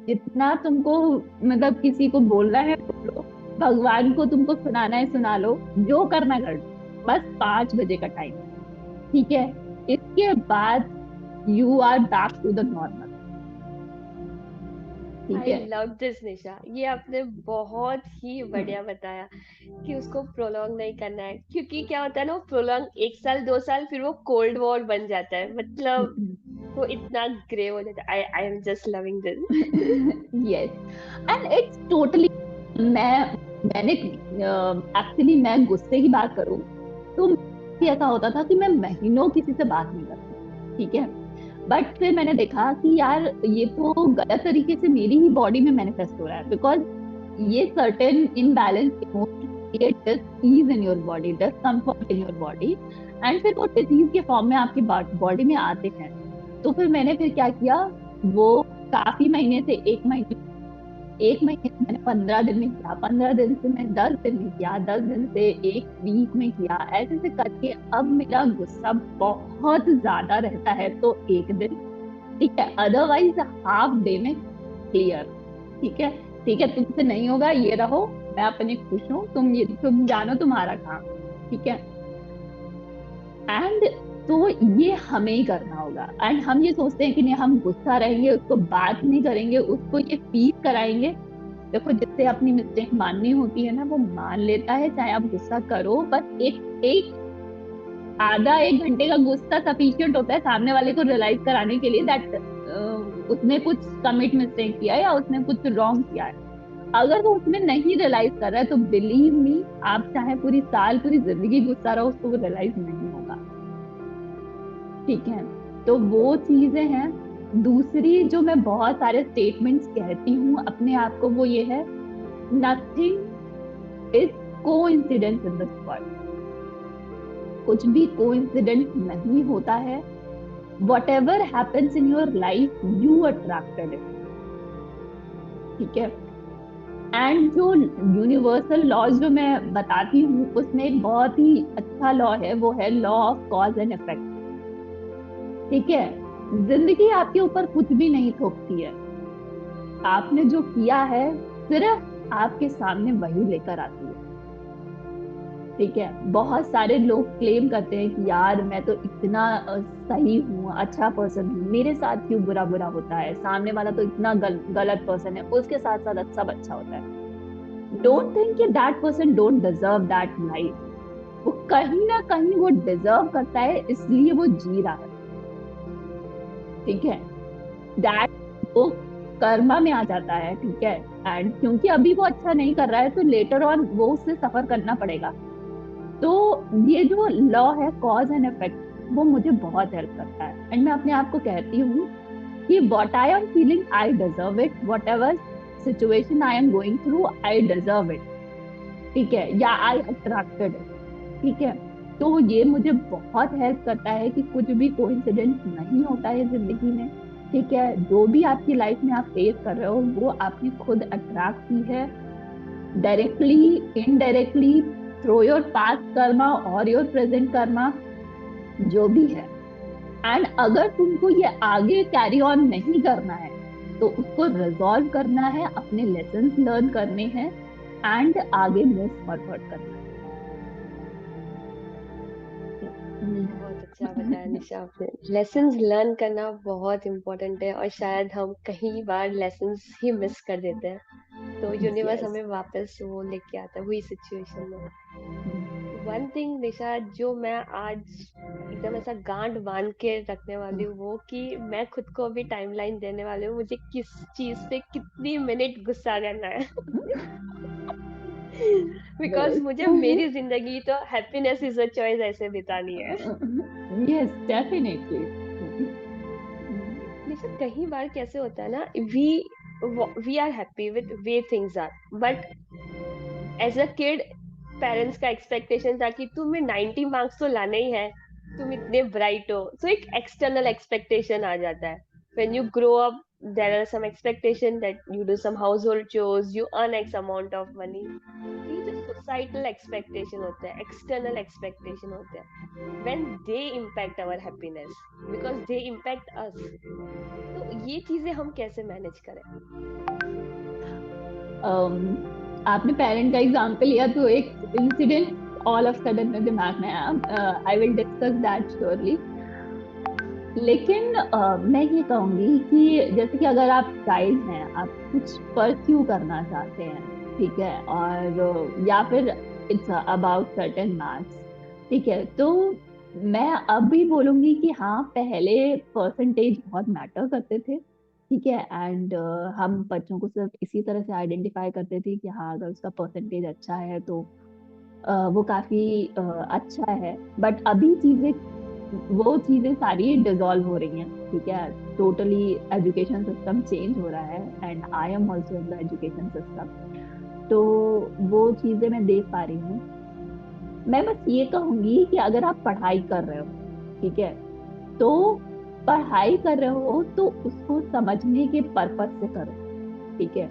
जितना तुमको मतलब किसी को बोलना है बोलो, भगवान को तुमको सुनाना है सुना लो, जो करना है कर लो, बस 5 बजे का टाइम, ठीक है। इसके बाद you are back to the normal, ठीक आई है। लव दिस निशा, ये आपने बहुत ही बढ़िया बताया कि उसको प्रोलॉन्ग नहीं करना है, क्योंकि क्या होता है ना, वो प्रोलॉन्ग 1 साल 2 साल फिर वो कोल्ड वॉर बन जाता है, मतलब वो इतना ग्रे हो जाता है। I am just loving this. Yes, and it's totally, मैंने एक्चुअली मैं गुस्से की बात करूं तो मुझे ऐसा होता था कि मैं महीनों किसी से बात नहीं करती, ठीक है। बट फिर मैंने देखा कि यार ये तो गलत तरीके से मेरी ही बॉडी में मैनिफेस्ट हो रहा है, बिकॉज ये certain imbalance emotion create dish-ease in your body, discomfort in your body, and फिर वो डिजीज के फॉर्म में आपकी बॉडी में आते हैं। तो फिर मैंने फिर क्या किया, वो काफी महीने से 1 महीने, 1 महीने से मैंने 15 दिन में किया, 15 दिन से मैं 10 दिन में किया, 10 दिन से 1 वीक में किया, ऐसे ऐसे करके अब मेरा गुस्सा बहुत ज्यादा रहता है तो 1 दिन, ठीक है, अदरवाइज हाफ डे में क्लियर, ठीक है। ठीक है, तुमसे नहीं होगा, ये रहो, मैं अपने खुश हूँ, तुम जानो तुम्हारा काम, ठीक है। एंड तो ये हमें ही करना होगा, एंड हम ये सोचते हैं कि नहीं हम गुस्सा रहेंगे, उसको बात नहीं करेंगे, उसको ये फील कराएंगे। देखो जिससे अपनी मिस्टेक माननी होती है ना वो मान लेता है, चाहे आप गुस्सा करो, बस एक एक आधा 1 घंटे का गुस्सा सफिशियंट होता है सामने वाले को रियलाइज कराने के लिए दैट उसने कुछ कमिट मिस्टेक किया है या उसने कुछ रॉन्ग किया है। अगर वो उसमें नहीं रियलाइज कर रहा है तो बिलीव मी, आप चाहे पूरी साल पूरी जिंदगी गुस्सा रहो, उसको वो रियलाइज नहीं होगा, ठीक है। तो वो चीजें हैं। दूसरी जो मैं बहुत सारे स्टेटमेंट्स कहती हूँ अपने आप को, वो ये है, nothing is coincidence in this world, कुछ भी कोइंसिडेंस नहीं होता है, what ever happens in your life you attracted it, ठीक है। एंड जो यूनिवर्सल लॉज जो मैं बताती हूँ उसमें एक बहुत ही अच्छा लॉ है, वो है law of cause and effect, ठीक है। जिंदगी आपके ऊपर कुछ भी नहीं थोपती है, आपने जो किया है सिर्फ आपके सामने वही लेकर आती है, ठीक है। बहुत सारे लोग क्लेम करते हैं कि यार मैं तो इतना सही हूँ, अच्छा पर्सन हूँ, मेरे साथ क्यों बुरा बुरा होता है, सामने वाला तो इतना गलत पर्सन है, उसके साथ साथ सब अच्छा होता है। डोंट थिंक कि that person don't deserve that life, वो कहीं ना कहीं वो डिजर्व करता है, इसलिए वो जी रहा है, ठीक है। दैट वो कर्मा में आ जाता है, ठीक है। एंड क्योंकि अभी वो अच्छा नहीं कर रहा है तो लेटर ऑन वो उससे सफर करना पड़ेगा। तो ये जो लॉ है कॉज एंड इफेक्ट, वो मुझे बहुत हेल्प करता है, एंड मैं अपने आप को कहती हूँ कि what I am feeling I deserve it, what ever situation I am going through I deserve it, ठीक है, या आई अट्रैक्टेड इट, ठीक है। तो ये मुझे बहुत हेल्प करता है कि कुछ भी कोइंसिडेंस नहीं होता है जिंदगी में, ठीक है, जो भी आपकी लाइफ में आप फेस कर रहे हो वो आपने खुद अट्रैक्ट की है, directly, indirectly, through your past Karma और योर प्रेजेंट कर्मा, जो भी है। एंड अगर तुमको ये आगे कैरी ऑन नहीं करना है तो उसको रिजॉल्व करना है, अपने लेसन्स लर्न करने हैं एंड आगे मूव फॉरवर्ड करना बहुत अच्छा बताया निशा आपने। लेसन्स लर्न करना बहुत इम्पोर्टेंट है और शायद हम कई बार लेसन्स ही मिस कर देते हैं, तो है। Universe yes. हमें वापस वो लेके आता है वही सिचुएशन में। वन थिंग निशा जो मैं आज एकदम ऐसा गांठ बांध के रखने वाली हूँ वो कि मैं खुद को अभी टाइमलाइन देने वाली हूँ, मुझे किस चीज पे कितनी मिनट गुस्सा करना है। बिकॉज मुझे मेरी जिंदगी तो हैप्पीनेस इज अ चॉइस ऐसे बितानी है। Yes, definitely. निशा कई बार कैसे होता है ना, we are happy with way things are, but as a kid parents का एक्सपेक्टेशन था कि तुम्हें 90 मार्क्स तो लाने ही है, तुम इतने ब्राइट हो, सो एक एक्सटर्नल एक्सपेक्टेशन आ जाता है। When you grow up there are some expectation that you do some household chores, you earn X amount of money. ये जो सोसाइटल एक्सपेक्टेशन होते हैं, एक्सटर्नल एक्सपेक्टेशन होते हैं, when they impact our happiness because they impact us, तो ये चीजें हम कैसे मैनेज करें? आपने पेरेंट का एग्जांपल लिया तो एक इंसिडेंट ऑल ऑफ सडन मेरे दिमाग में आया। I will discuss that surely. लेकिन मैं ये कहूंगी कि जैसे कि अगर आप चाइल्ड हैं, आप कुछ परस्यू करना चाहते हैं, ठीक है, और या फिर इट्स अबाउट सर्टेन मार्क्स, ठीक है, तो मैं अब भी बोलूंगी कि हाँ, पहले परसेंटेज बहुत मैटर करते थे, ठीक है, एंड हम बच्चों को सिर्फ इसी तरह से आइडेंटिफाई करते थे कि हाँ, अगर उसका परसेंटेज अच्छा है तो वो काफी अच्छा है। बट अभी चीजें, वो चीजें सारी डिसॉल्व हो रही हैं, ठीक है, टोटली एजुकेशन सिस्टम चेंज हो रहा है and I am also in the education system. तो वो चीजें मैं देख पा रही हूँ। मैं बस ये कहूंगी कि अगर आप पढ़ाई कर रहे हो, ठीक है, तो पढ़ाई कर रहे हो तो उसको समझने के पर्पस से करो, ठीक है।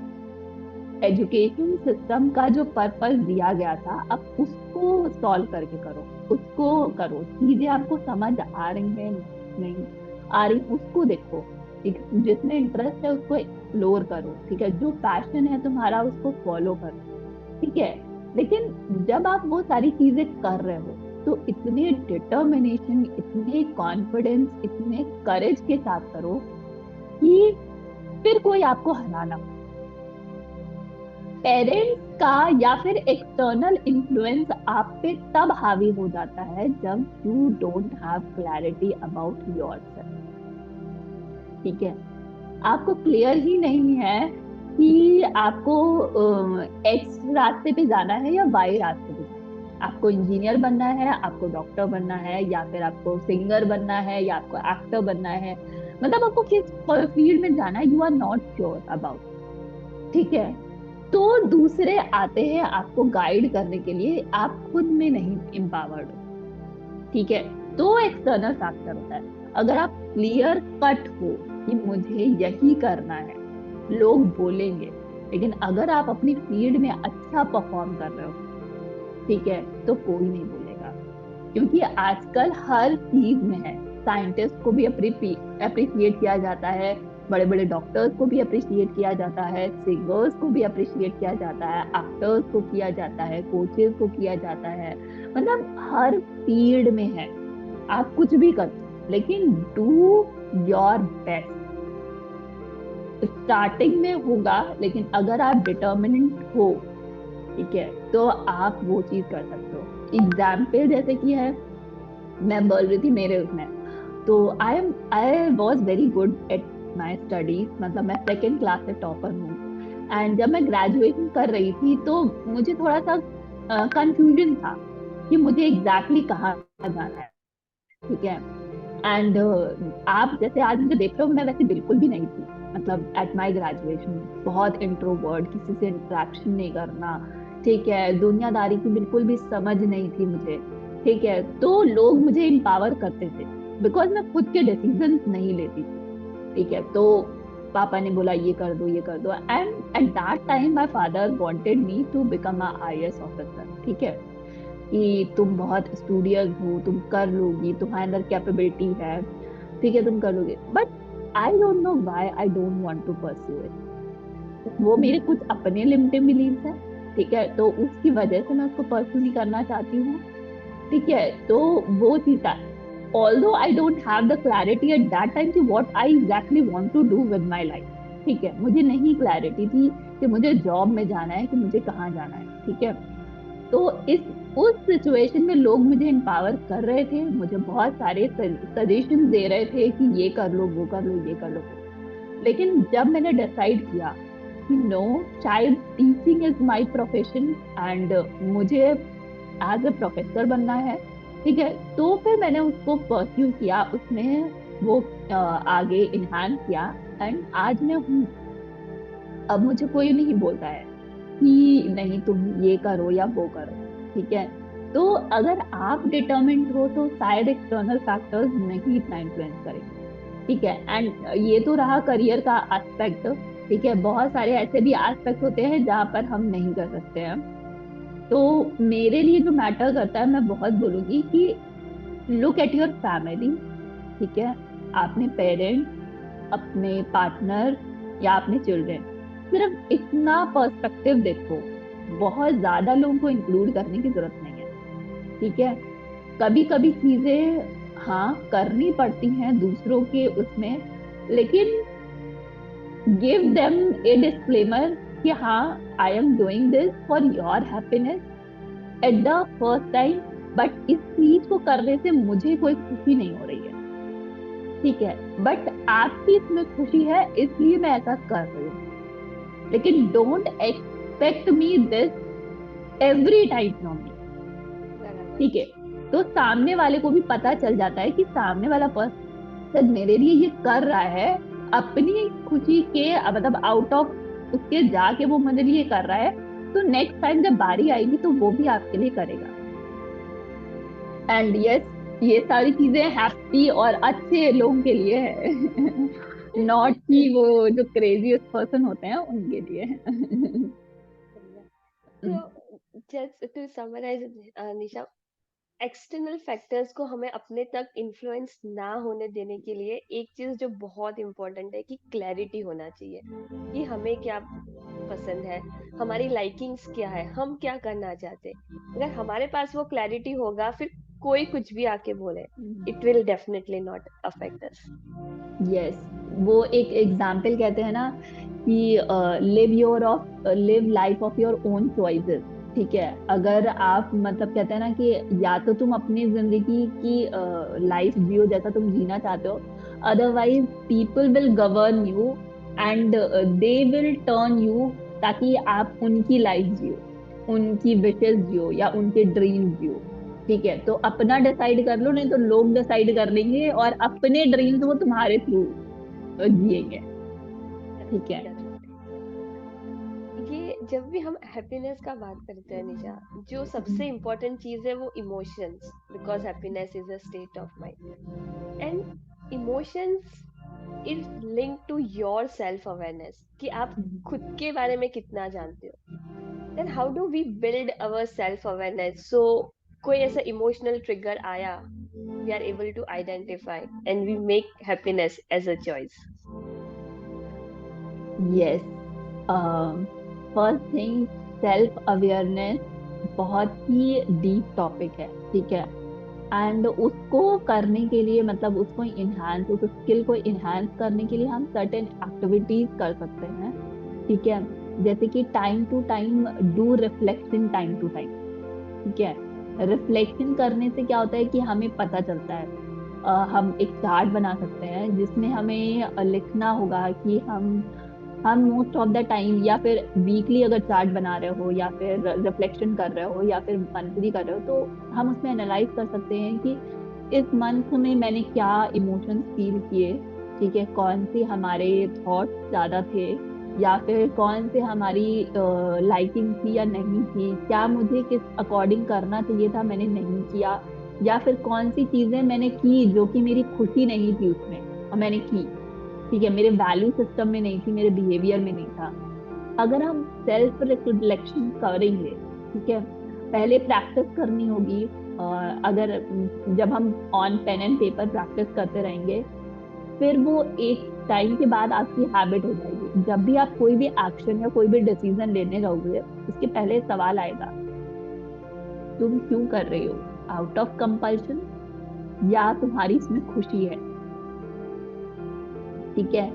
एजुकेशन सिस्टम का जो पर्पस दिया गया था, अब उसको सॉल्व करके करो, उसको करो, चीजें आपको समझ आ रही हैं नहीं आ रही उसको देखो, ठीक, जिसमें इंटरेस्ट है उसको एक्सप्लोर करो, ठीक है, जो पैशन है तुम्हारा उसको फॉलो करो, ठीक है। लेकिन जब आप वो सारी चीजें कर रहे हो तो इतने डिटर्मिनेशन, इतने कॉन्फिडेंस, इतने करेज के साथ करो कि फिर कोई आपको हरा ना। पेरेंट्स का या फिर एक्सटर्नल इन्फ्लुएंस आप पे तब हावी हो जाता है जब you don't have clarity about yourself, ठीक है। आपको क्लियर ही नहीं है कि आपको एक्स रास्ते पे जाना है या वाई रास्ते पे जाना है। आपको इंजीनियर बनना है, आपको डॉक्टर बनना है, या फिर आपको सिंगर बनना है, या आपको एक्टर बनना है, मतलब आपको किस फील्ड में जाना है, you are not sure about, ठीक है। तो दूसरे आते हैं आपको गाइड करने के लिए, आप खुद में नहीं एम्पावर्ड हो, ठीक है। तो एक्सटर्नल फैक्टर होता है। अगर आप क्लियर कट हो कि मुझे यही करना है, लोग बोलेंगे, लेकिन अगर आप अपनी फील्ड में अच्छा परफॉर्म कर रहे हो, ठीक है, तो कोई नहीं बोलेगा, क्योंकि आजकल हर चीज में है। साइंटिस्ट को भी अप्रिशिएट किया जाता है, बड़े बड़े डॉक्टर्स को भी अप्रिशिएट किया जाता है, सिंगर्स को भी अप्रिशिएट किया जाता है, एक्टर्स को किया जाता है, कोचेस को किया जाता है, मतलब हर फील्ड में है। आप कुछ भी करो लेकिन डू योर बेस्ट। स्टार्टिंग में होगा, लेकिन अगर आप डिटर्मिनेंट हो, ठीक है, तो आप वो चीज कर सकते हो। एग्जाम्पल जैसे कि है, मैं बोल रही थी मेरे उसमें, तो I was very good at my studies, मतलब मैं सेकेंड क्लास से टॉपर हूँ। एंड जब मैं ग्रेजुएशन कर रही थी तो मुझे थोड़ा सा कंफ्यूजन था कि मुझे एग्जैक्टली कहाँ जाना है, ठीक है। एंड आप जैसे आज मुझे देख रहे हो, मैं वैसे बिल्कुल भी नहीं थी, मतलब एट माई ग्रेजुएशन बहुत इंट्रोवर्ट, किसी से इंटरेक्शन नहीं करना, ठीक है, दुनियादारी की बिल्कुल भी समझ नहीं थी मुझे, ठीक है। तो लोग मुझे एम्पावर करते थे बिकॉज मैं खुद के डिसीजन नहीं लेती थी, ठीक है, तो पापा ने बोला ये कर दो, ये कर दो, and at that time my father wanted me to become a IAS officer. ठीक है, कि तुम बहुत स्टूडियस हो, तुम कर लोगी, तुम्हारे अंदर कैपेबिलिटी है, ठीक है, तुम कर लोगे, but I don't know why I don't want to pursue it. वो मेरे कुछ अपने लिमिटेड बिलीव्स है, ठीक है, तो उसकी वजह से मैं उसको परस्यू नहीं करना चाहती हूँ। ठीक है, तो वो चीज था। Although I don't have the clarity at that time कि what I exactly want to do with my life. ठीक है, मुझे नहीं क्लैरिटी थी कि मुझे जॉब में जाना है कि मुझे कहाँ जाना है। ठीक है, तो इस उस सिचुएशन में लोग मुझे एम्पावर कर रहे थे, मुझे बहुत सारे सजेशन दे रहे थे कि ये कर लो, वो कर लो, ये कर लो। लेकिन जब मैंने डिसाइड किया कि नो, शायद teaching is my profession and मुझे एज अ प्रोफेसर बनना है, ठीक है, तो फिर मैंने उसको परस्यू किया, उसमें वो आगे इन्हांस किया, एंड आज मैं हूँ। अब मुझे कोई नहीं बोलता है कि नहीं तुम ये करो या वो करो। ठीक है, तो अगर आप डिटर्मिन्ड हो तो शायद एक्सटर्नल फैक्टर्स नहीं इतना इन्फ्लुएंस करेंगे। ठीक है, एंड ये तो रहा करियर का एस्पेक्ट। ठीक है, बहुत सारे ऐसे भी एस्पेक्ट होते हैं जहाँ पर हम नहीं कर सकते हैं। तो मेरे लिए जो मैटर करता है, मैं बहुत बोलूंगी कि लुक एट योर फैमिली। ठीक है, अपने पेरेंट्स, अपने पार्टनर या अपने चिल्ड्रन, सिर्फ इतना पर्सपेक्टिव देखो, बहुत ज्यादा लोगों को इंक्लूड करने की जरूरत नहीं है। ठीक है, कभी कभी चीजें हाँ करनी पड़ती हैं दूसरों के उसमें, लेकिन गिव देम ए डिस्क्लेमर कि हाँ, I am doing this for your happiness at the first time, but इस चीज को करने से मुझे कोई खुशी नहीं हो रही है। ठीक है, बट आपकी इसमें खुशी है इसलिए मैं ऐसा कर रही हूँ, लेकिन don't expect me this every time from me. बराबर। ठीक है, तो सामने वाले को भी पता चल जाता है कि सामने वाला पर्सन मेरे लिए ये कर रहा है अपनी खुशी के, मतलब आउट ऑफ उसके जाके वो मेरे लिए कर रहा है, तो नेक्स्ट टाइम जब बारी आएगी तो वो भी आपके लिए करेगा। एंड यस, ये सारी चीजें हैप्पी और अच्छे लोगों के लिए है, नॉट कि वो जो क्रेजीएस्ट पर्सन होते हैं उनके लिए है। So, just to summarize, Nisha, external factors को हमें अपने तक इन्फ्लुएंस ना होने देने के लिए एक चीज जो बहुत इम्पोर्टेंट है कि क्लैरिटी होना चाहिए कि हमें क्या पसंद है, हमारी लाइकिंग्स क्या है, हम क्या करना चाहते हैं। अगर हमारे पास वो क्लैरिटी होगा, फिर कोई कुछ भी आके बोले, it will definitely not affect us. Yes, वो एक एग्जाम्पल कहते हैं ना कि live life of your own choices. ठीक है, अगर आप मतलब कहते हैं ना कि या तो तुम अपनी जिंदगी की लाइफ जियो जैसा तुम जीना चाहते हो, otherwise people will govern you and they will turn you, ताकि आप उनकी लाइफ जियो, उनकी विशेस जियो या उनके ड्रीम जियो। ठीक है, तो अपना डिसाइड कर लो, नहीं तो लोग डिसाइड कर लेंगे और अपने ड्रीम्स वो तुम्हारे थ्रू जिएंगे। ठीक है। करेक्ट। ये जब भी हम हैप्पीनेस का बात करते हैं निशा, जो सबसे इम्पोर्टेंट चीज है वो emotions, because happiness is a state of mind, and emotions is link to your self awareness कि आप खुद के बारे में कितना जानते हो। Then how do we build our self awareness, so कोई ऐसा इमोशनल ट्रिगर आया, we are able to identify and we make happiness as a choice. Yes, first thing, self awareness बहुत ही डीप टॉपिक है। ठीक है, एंड उसको करने के लिए, मतलब उसको इनहांस, उस स्किल को इनहांस करने के लिए हम सर्टेन एक्टिविटीज कर सकते हैं। ठीक है, जैसे कि time to time do reflection, time to time. ठीक है, रिफ्लेक्शन करने से क्या होता है कि हमें पता चलता है, हम एक चार्ट बना सकते हैं जिसमें हमें लिखना होगा कि हम मोस्ट ऑफ द टाइम, या फिर वीकली अगर चार्ट बना रहे हो, या फिर रिफ्लेक्शन कर रहे हो, या फिर मंथली कर रहे हो, तो हम उसमें एनालाइज कर सकते हैं कि इस मंथ में मैंने क्या इमोशंस फील किए। ठीक है, कौन सी हमारे थॉट्स ज्यादा थे, या फिर कौन से हमारी लाइकिंग थी या नहीं थी, क्या मुझे किस अकॉर्डिंग करना चाहिए था मैंने नहीं किया, या फिर कौन सी चीजें मैंने की जो कि मेरी खुशी नहीं थी उसमें और मैंने की। ठीक है, मेरे वैल्यू सिस्टम में नहीं थी, मेरे बिहेवियर में नहीं था। अगर हम सेल्फ रिफ्लेक्शन करेंगे, ठीक है, पहले प्रैक्टिस करनी होगी। और अगर जब हम on pen and paper practice करते रहेंगे, फिर वो एक टाइम के बाद आपकी हैबिट हो जाएगी। जब भी आप कोई भी एक्शन या कोई भी डिसीजन लेने जाओगे, उसके पहले सवाल आएगा, तुम क्यों कर रही हो? आउट ऑफ कंपल्शन या तुम्हारी इसमें खुशी है? ठीक है,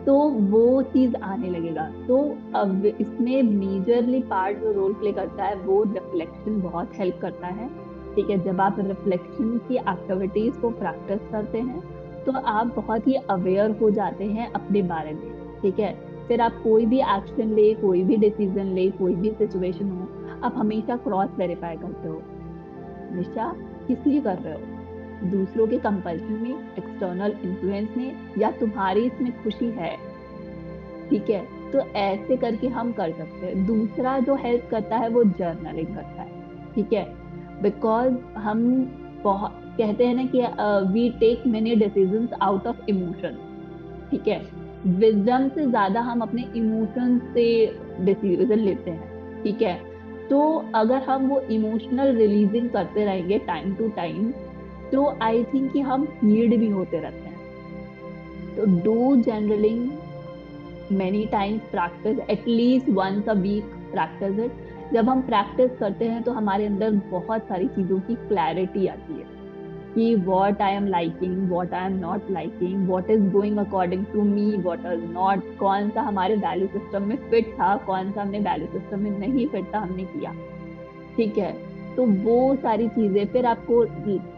तो वो चीज आने लगेगा। तो अब इसमें मेजरली पार्ट जो रोल प्ले करता है वो रिफ्लेक्शन बहुत हेल्प करता है। ठीक है, जब आप रिफ्लेक्शन की एक्टिविटीज को प्रैक्टिस करते हैं तो आप बहुत ही अवेयर हो जाते हैं अपने बारे में। ठीक है, फिर आप कोई भी एक्शन ले, कोई भी डिसीजन ले, कोई भी सिचुएशन हो, आप हमेशा क्रॉस वेरीफाई करते हो, निशा किस लिए कर रहे हो? दूसरों के कंपल्शन में, एक्सटर्नल इन्फ्लुएंस में, या तुम्हारी इसमें खुशी है? ठीक है, तो ऐसे करके हम कर सकते हैं। दूसरा जो हेल्प करता है वो जर्नलिंग करता है। ठीक है, बिकॉज हम बहुत कहते हैं ना कि we take many decisions out of emotion. ठीक है, विजडम से ज्यादा हम अपने इमोशन से डिसीजन लेते हैं। ठीक है, तो अगर हम वो इमोशनल रिलीजिंग करते रहेंगे टाइम टू टाइम, तो आई थिंक कि हम हील्ड भी होते रहते हैं। तो do जनरलिंग many times, practice at least once a week, practice it। जब हम प्रैक्टिस करते हैं तो हमारे अंदर बहुत सारी चीजों की क्लैरिटी आती है कि what I am liking, what I am not liking, what is going according to me, what is not, कौन सा हमारे वैल्यू सिस्टम में फिट था, कौन सा हमने वैल्यू सिस्टम में नहीं फिट था, हमने किया। ठीक है, तो वो सारी चीजें फिर आपको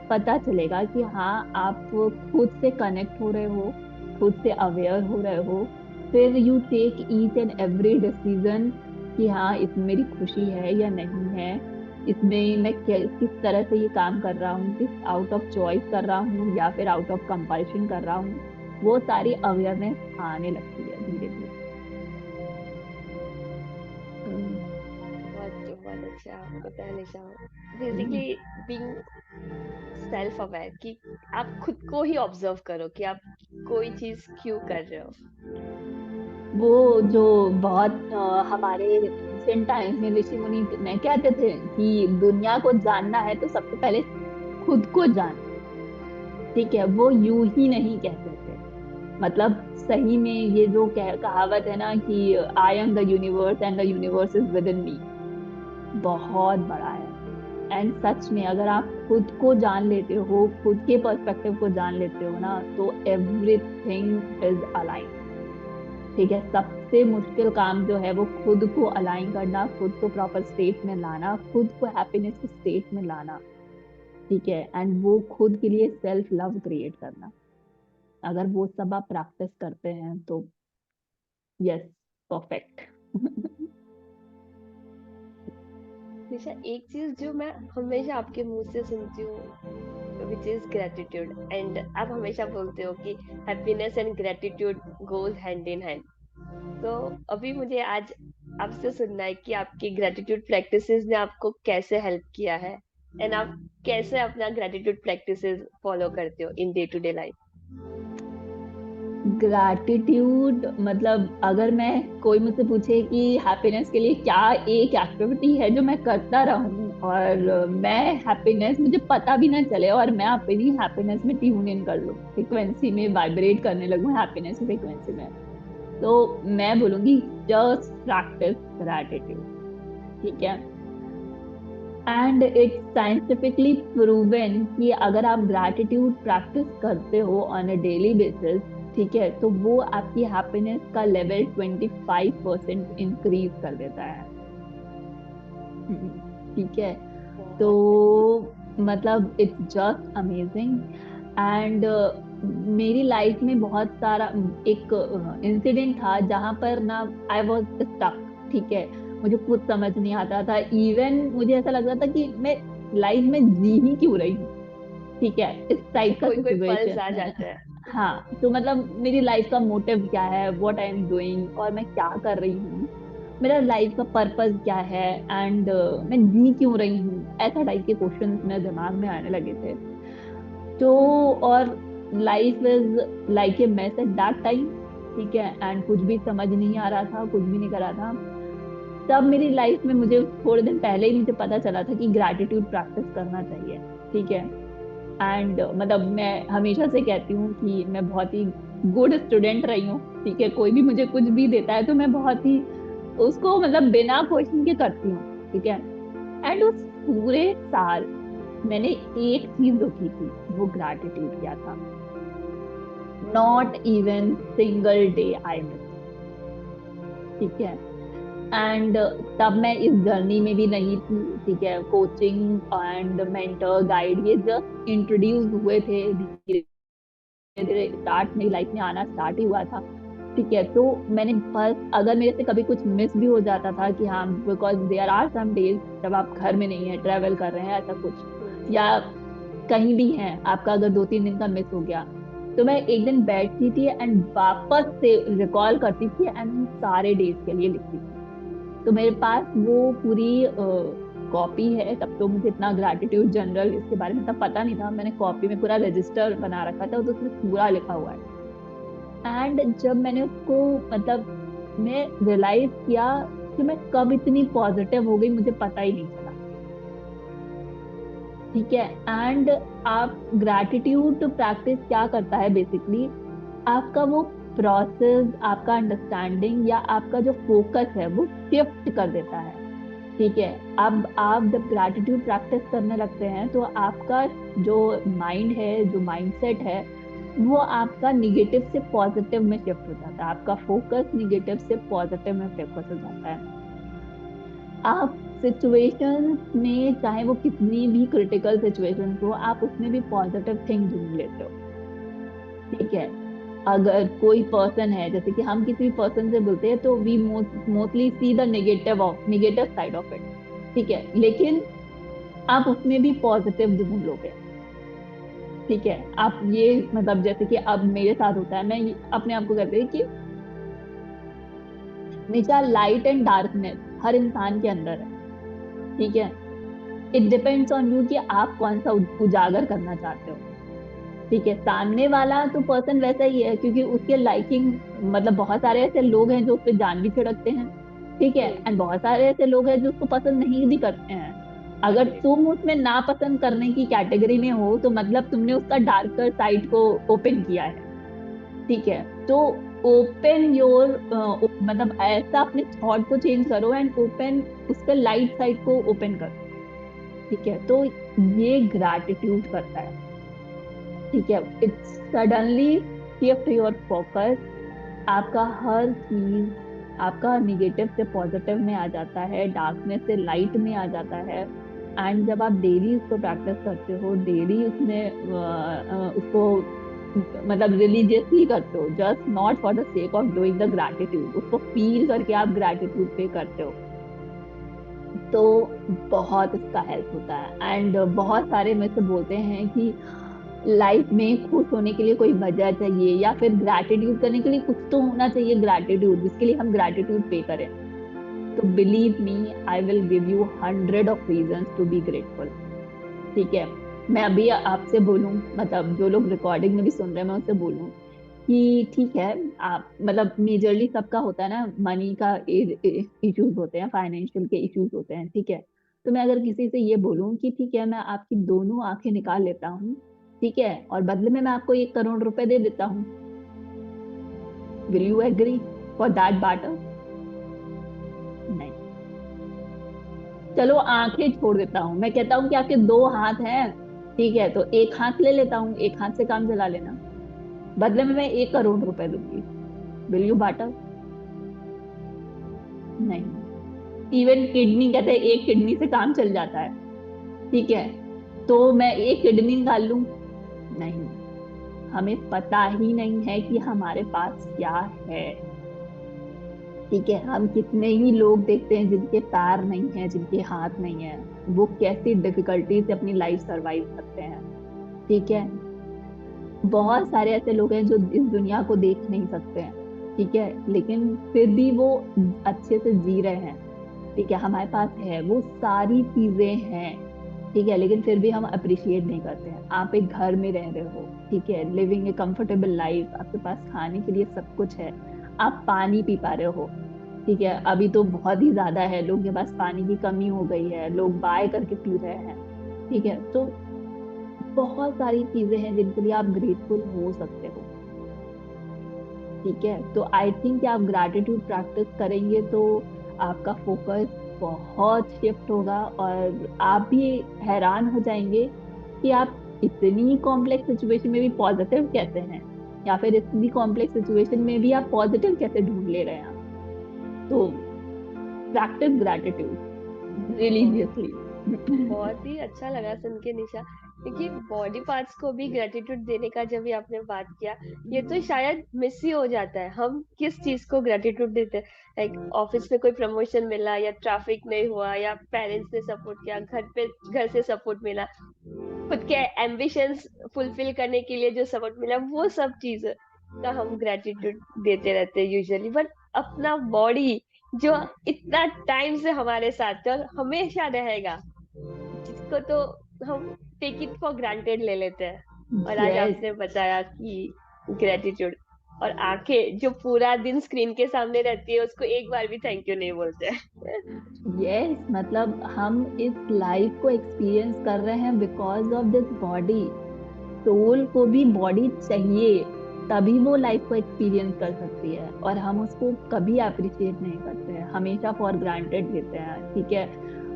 पता चलेगा कि हाँ, आप खुद से कनेक्ट हो रहे हो, खुद से अवेयर हो रहे हो। फिर you take each and every decision कि हाँ, इसमें मेरी खुशी है या नहीं है, इसमें मैं किस तरह से ये काम कर रहा हूँ, किस आउट ऑफ चॉइस कर रहा हूँ या फिर आउट ऑफ कंपल्शन कर रहा हूँ। वो सारी अवेयरनेस आने लगती है धीरे धीरे। बहुत अच्छा होता है निशा। बेसिकली बीइंग सेल्फ अवेयर, कि आप खुद को ही ऑब्जर्व करो कि आप कोई चीज क्यों कर रहे हो। वो जो बहुत हमारे एंशिएंट टाइम में ऋषि मुनि ने कहते थे कि दुनिया को जानना है तो सबसे पहले खुद को जान। ठीक है, वो यूं ही नहीं कहते थे, मतलब सही में ये जो कहावत है ना कि I am the universe and the universe is within me, बहुत बड़ा है। एंड सच में अगर आप खुद को जान लेते हो, खुद के पर्सपेक्टिव को जान लेते हो ना, तो एवरीथिंग इज अलाइन। ठीक है, सबसे मुश्किल काम जो है वो खुद को अलाइन करना, खुद को प्रॉपर स्टेट में लाना, खुद को हैप्पीनेस के स्टेट में लाना। ठीक है, एंड वो खुद के लिए सेल्फ लव क्रिएट करना। अगर वो सब आप प्रैक्टिस करते हैं तो यस, परफेक्ट। निशा, एक चीज जो मैं हमेशा आपके मुंह से सुनती हूँ, विच इज ग्रेटिट्यूड, एंड आप हमेशा बोलते हो कि happiness and gratitude goes hand in hand. तो अभी मुझे आज आपसे सुनना है कि आपकी ग्रेटिट्यूड प्रैक्टिसेस ने आपको कैसे हेल्प किया है, एंड आप कैसे अपना ग्रेटिट्यूड प्रैक्टिसेस फॉलो करते हो in day to day life. Gratitude मतलब अगर मैं, कोई मुझसे पूछे कि हैप्पीनेस के लिए क्या एक एक्टिविटी है जो मैं करता रहूं और मैं हैप्पीनेस मुझे पता भी ना चले और मैं अपनी हैप्पीनेस में ट्यून इन कर लूं, फ्रिक्वेंसी में वाइब्रेट करने लगूं हैप्पीनेस फ्रिक्वेंसी में, तो मैं बोलूंगी जस्ट प्रैक्टिस ग्रैटिट्यूड। ठीक है, एंड इट्स साइंटिफिकली प्रूवन कि अगर आप ग्रैटिट्यूड प्रैक्टिस करते हो ऑन अ डेली बेसिस, ठीक है, तो वो आपकी हैप्पीनेस का लेवल 25% इंक्रीज कर देता है। ठीक है, तो बहुत बढ़िया। मतलब इट्स जस्ट अमेजिंग। एंड मेरी लाइफ में बहुत सारा एक इंसिडेंट था जहां पर ना आई वॉज स्टक। ठीक है, मुझे कुछ समझ नहीं आता था, इवन मुझे ऐसा लग रहा था कि मैं लाइफ में जी ही क्यों रही हूँ। ठीक है, इस टाइप का कोई कोई पल्स सिचुएशन आ है। जाता है। हाँ, तो मतलब मेरी लाइफ का मोटिव क्या है, व्हाट आई एम डूइंग, और मैं क्या कर रही हूँ, मेरा लाइफ का पर्पस क्या है, एंड मैं जी क्यों रही हूँ, ऐसा टाइप के क्वेश्चंस मेरे दिमाग में आने लगे थे। तो और life is like a mess at that time. ठीक है, एंड कुछ भी समझ नहीं आ रहा था, कुछ भी नहीं करा था। तब मेरी लाइफ में मुझे थोड़े दिन पहले ही मुझे पता चला था कि ग्रैटिट्यूड प्रैक्टिस करना चाहिए। ठीक है, एंड मतलब मैं हमेशा से कहती हूँ कि मैं बहुत ही गुड स्टूडेंट रही हूँ। ठीक है, कोई भी मुझे कुछ भी देता है तो मैं बहुत ही उसको मतलब बिना क्वेश्चन के करती हूँ। ठीक है, एंड उस पूरे साल मैंने एक चीज जो की थी वो ग्रैटिट्यूड किया था। Not even single day I miss. ठीक है, एंड तब मैं इस जर्नी में भी नहीं थी। ठीक है, कोचिंग एंड मेंटर गाइड ये जस्ट इंट्रोड्यूस हुए थे, धीरे धीरे स्टार्ट मेरी लाइफ में आना स्टार्ट ही हुआ था। ठीक है, तो मैंने बस अगर मेरे से कभी कुछ मिस भी हो जाता था कि हाँ, because there are some days जब आप घर में नहीं है, ट्रेवल कर रहे हैं, ऐसा कुछ, या कहीं भी हैं, आपका अगर 2-3 दिन का मिस हो गया, तो मैं एक दिन बैठती थी एंड वापस से रिकॉल करती थी एंड सारे डेज के लिए लिखती थी। तो मेरे पास वो पूरी कॉपी है। तब तो मुझे इतना ग्रैटिट्यूड जनरल इसके बारे में तब पता नहीं था, मैंने कॉपी में पूरा रजिस्टर बना रखा था तो उसमें पूरा लिखा हुआ है। एंड जब मैंने उसको मतलब मैं रियलाइज किया कि मैं कब इतनी पॉजिटिव हो गई, मुझे पता ही नहीं चला। ठीक है, एंड आप ग्रैटिट्यूड प्रैक्टिस क्या करता है बेसिकली, आपका वो प्रोसेस, आपका अंडरस्टैंडिंग या आपका जो फोकस है वो शिफ्ट कर देता है। ठीक है, अब आप जब ग्रैटिट्यूड प्रैक्टिस करने लगते हैं तो आपका जो माइंड है, जो माइंडसेट है, वो आपका निगेटिव से पॉजिटिव में शिफ्ट हो जाता है, आपका फोकस निगेटिव से पॉजिटिव में शिफ्ट हो जाता है। आप सिचुएशंस में चाहे वो कितनी भी क्रिटिकल सिचुएशंस हो, आप उसमें भी पॉजिटिव थिंग ढूंढ लेते हो। ठीक है, अगर कोई पर्सन है, जैसे कि हम किसी भी पर्सन से बोलते हैं तो we mostly see the negative side of it. ठीक है, लेकिन आप उसमें भी पॉजिटिव ढूंढ लोगे। ठीक है, आप ये मतलब जैसे कि अब मेरे साथ होता है, मैं अपने आप को कहते हैं कि हमेशा लाइट एंड डार्कनेस हर इंसान के अंदर है। ठीक है, इट डिपेंड्स ऑन यू कि आप कौन सा उजागर करना चाहते हो। ठीक है, सामने वाला तो पर्सन वैसा ही है क्योंकि उसके लाइकिंग मतलब बहुत सारे ऐसे लोग हैं जो उस पर जान भी छिड़कते हैं। ठीक है, एंड बहुत सारे ऐसे लोग हैं जो उसको पसंद नहीं भी करते हैं। अगर तुम उसमें नापसंद करने की कैटेगरी में हो तो मतलब तुमने उसका डार्कर साइड को ओपन किया है। ठीक है, तो ओपन योर मतलब ऐसा अपने थॉट को चेंज करो एंड ओपन उसका लाइट साइड को ओपन करो। ठीक है, तो ये ग्रैटिट्यूड करता है। ठीक है, it's suddenly shift your focus, आपका हर चीज, आपका निगेटिव से पॉजिटिव में आ जाता है, डार्कनेस से लाइट में आ जाता है। एंड जब आप डेली उसको प्रैक्टिस करते हो, डेली उसमें उसको मतलब रिलीजियसली करते हो, just not for the sake of doing the gratitude, उसको फील करके आप ग्रैटिट्यूड पे करते हो, तो बहुत इसका हेल्प होता है। एंड बहुत सारे में से बोलते हैं कि लाइफ में खुश होने के लिए कोई वजह चाहिए या फिर ग्रैटिट्यूड करने के लिए कुछ तो होना चाहिए, ग्रैटिट्यूड जिसके लिए हम ग्रैटिट्यूड पे करें। तो believe me, I will give you 100 of reasons to be grateful. ठीक है, मैं अभी आपसे बोलूं, मतलब जो लोग रिकॉर्डिंग में भी सुन रहे हैं मैं उससे बोलूं कि ठीक है, आप मतलब मेजरली सबका होता है ना, मनी का इश्यूज होते हैं, फाइनेंशियल के इश्यूज होते हैं। ठीक है, तो मैं अगर किसी से ये बोलूं कि ठीक है, मैं आपकी दोनों आंखें निकाल लेता हूँ, ठीक है, और बदले में मैं आपको 1 करोड़ रुपए दे देता हूँ, will you agree for that barter? नहीं। चलो आंखें छोड़ देता हूँ, मैं कहता हूँ कि आपके 2 हाथ हैं, ठीक है, तो एक हाथ ले लेता हूँ, एक हाथ से काम चला लेना, बदले में मैं 1 करोड़ रुपए दूंगी, विल यू बाटर? नहीं। इवन किडनी, कहते हैं एक किडनी से काम चल जाता है। ठीक है, तो मैं एक किडनी निकाल लूं? नहीं। हमें पता ही नहीं है कि हमारे पास क्या है। ठीक है, हम कितने ही लोग देखते हैं जिनके पैर नहीं है, जिनके हाथ नहीं है, वो कैसी डिफिकल्टी से अपनी लाइफ सरवाइव करते हैं। ठीक है, बहुत सारे ऐसे लोग हैं जो इस दुनिया को देख नहीं सकते हैं। ठीक है, लेकिन फिर भी वो अच्छे से जी रहे हैं। ठीक है, हमारे पास है, वो सारी चीजें हैं। ठीक है, लेकिन फिर भी हम अप्रिशिएट नहीं करते हैं। आप एक घर में रह रहे हो, ठीक है, लिविंग ए कंफर्टेबल लाइफ, आपके पास खाने के लिए सब कुछ है, आप पानी पी पा रहे हो, ठीक है। अभी तो बहुत ही ज्यादा है, लोगों के पास पानी की कमी हो गई है, लोग बाय करके पी रहे हैं, ठीक है। तो बहुत सारी चीजें हैं जिनके लिए आप ग्रेटफुल हो सकते हो, ठीक है। तो आई थिंक कि आप ग्रैटिट्यूड प्रैक्टिस करेंगे तो आपका फोकस बहुत शिफ्ट होगा, और आप भी हैरान हो जाएंगे कि आप इतनी कॉम्प्लेक्स सिचुएशन में भी पॉजिटिव कैसे हैं, या फिर इतनी कॉम्प्लेक्स सिचुएशन में भी आप पॉजिटिव कैसे ढूंढ ले रहे हैं। तो प्रैक्टिस ग्रैटिट्यूड रिलीजियसली। बहुत ही अच्छा लगा सुन के निशा, क्योंकि बॉडी पार्ट्स को भी ग्रेटिट्यूड देने का जब भी आपने बात किया, ये तो शायद मिस ही हो जाता है। हम किस चीज को ग्रेटिट्यूड देते हैं? लाइक ऑफिस में कोई प्रमोशन मिला, या ट्रैफिक नहीं हुआ, या पेरेंट्स ने सपोर्ट किया, घर से सपोर्ट मिला, खुद के एम्बिशंस फुलफिल करने के लिए जो सपोर्ट मिला, वो सब चीज का हम ग्रेटिट्यूड देते रहते हैं यूजुअली। बट अपना बॉडी जो इतना टाइम से हमारे साथ है और हमेशा रहेगा, जिसको तो हम टेक इट फॉर ग्रांटेड ले लेते हैं, और आज यस, आपने बताया कि ग्रेटिट्यूड। और आंखें जो पूरा दिन स्क्रीन के सामने रहती है, उसको एक बार भी थैंक यू नहीं बोलते हैं। यस, मतलब हम इस लाइफ को एक्सपीरियंस कर रहे हैं because of this body. Soul को भी बॉडी चाहिए, तभी वो लाइफ को एक्सपीरियंस कर सकती है, और हम उसको कभी अप्रिशिएट नहीं करते हैं, हमेशा फॉर ग्रांटेड लेते हैं, ठीक है।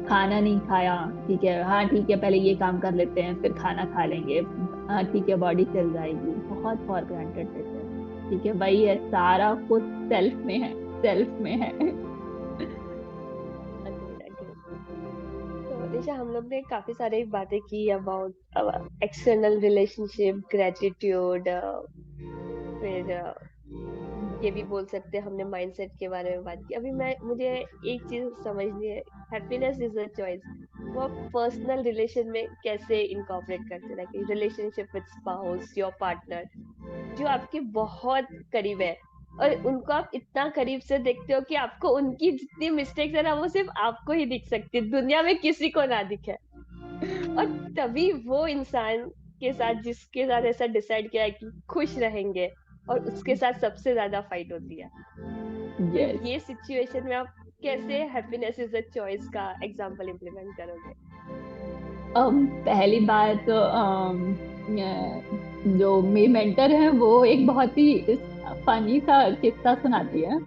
खाना नहीं खाया, ठीक है, हाँ ठीक है, पहले ये काम कर लेते हैं फिर खाना खा लेंगे, हाँ ठीक है, बॉडी चल जाएगी, बहुत फॉर ग्रांटेड लेते हैं, ठीक है। वही है, सारा कुछ सेल्फ में है, सेल्फ में है। Agreed, agreed. तो निशा, हम लोग ने काफी सारी बातें की अबाउट एक्सटर्नल रिलेशनशिप, ग्रेटिट्यूड, फिर ये भी बोल सकते हैं हमने माइंडसेट के बारे में बात की। अभी मैं मुझे एक चीज समझनी है, हैप्पीनेस इज अ चॉइस। वो आप पर्सनल रिलेशन में कैसे इनकॉर्पोरेट करते हैं? Relationship with spouse, your partner, जो आपके बहुत करीब है, और उनको आप इतना करीब से देखते हो कि आपको उनकी जितनी मिस्टेक्स है ना, वो सिर्फ आपको ही दिख सकती है, दुनिया में किसी को ना दिखे। और तभी वो इंसान के साथ जिसके साथ ऐसा डिसाइड किया है कि खुश रहेंगे, और उसके साथ सबसे ज्यादा फाइट होती है। तो यस, ये सिचुएशन में आप कैसे हैप्पीनेस इज अ चॉइस का एग्जांपल इम्प्लीमेंट करोगे? पहली बात, जो मेरी मेंटर है वो एक बहुत ही फनी सा किस्सा सुनाती है,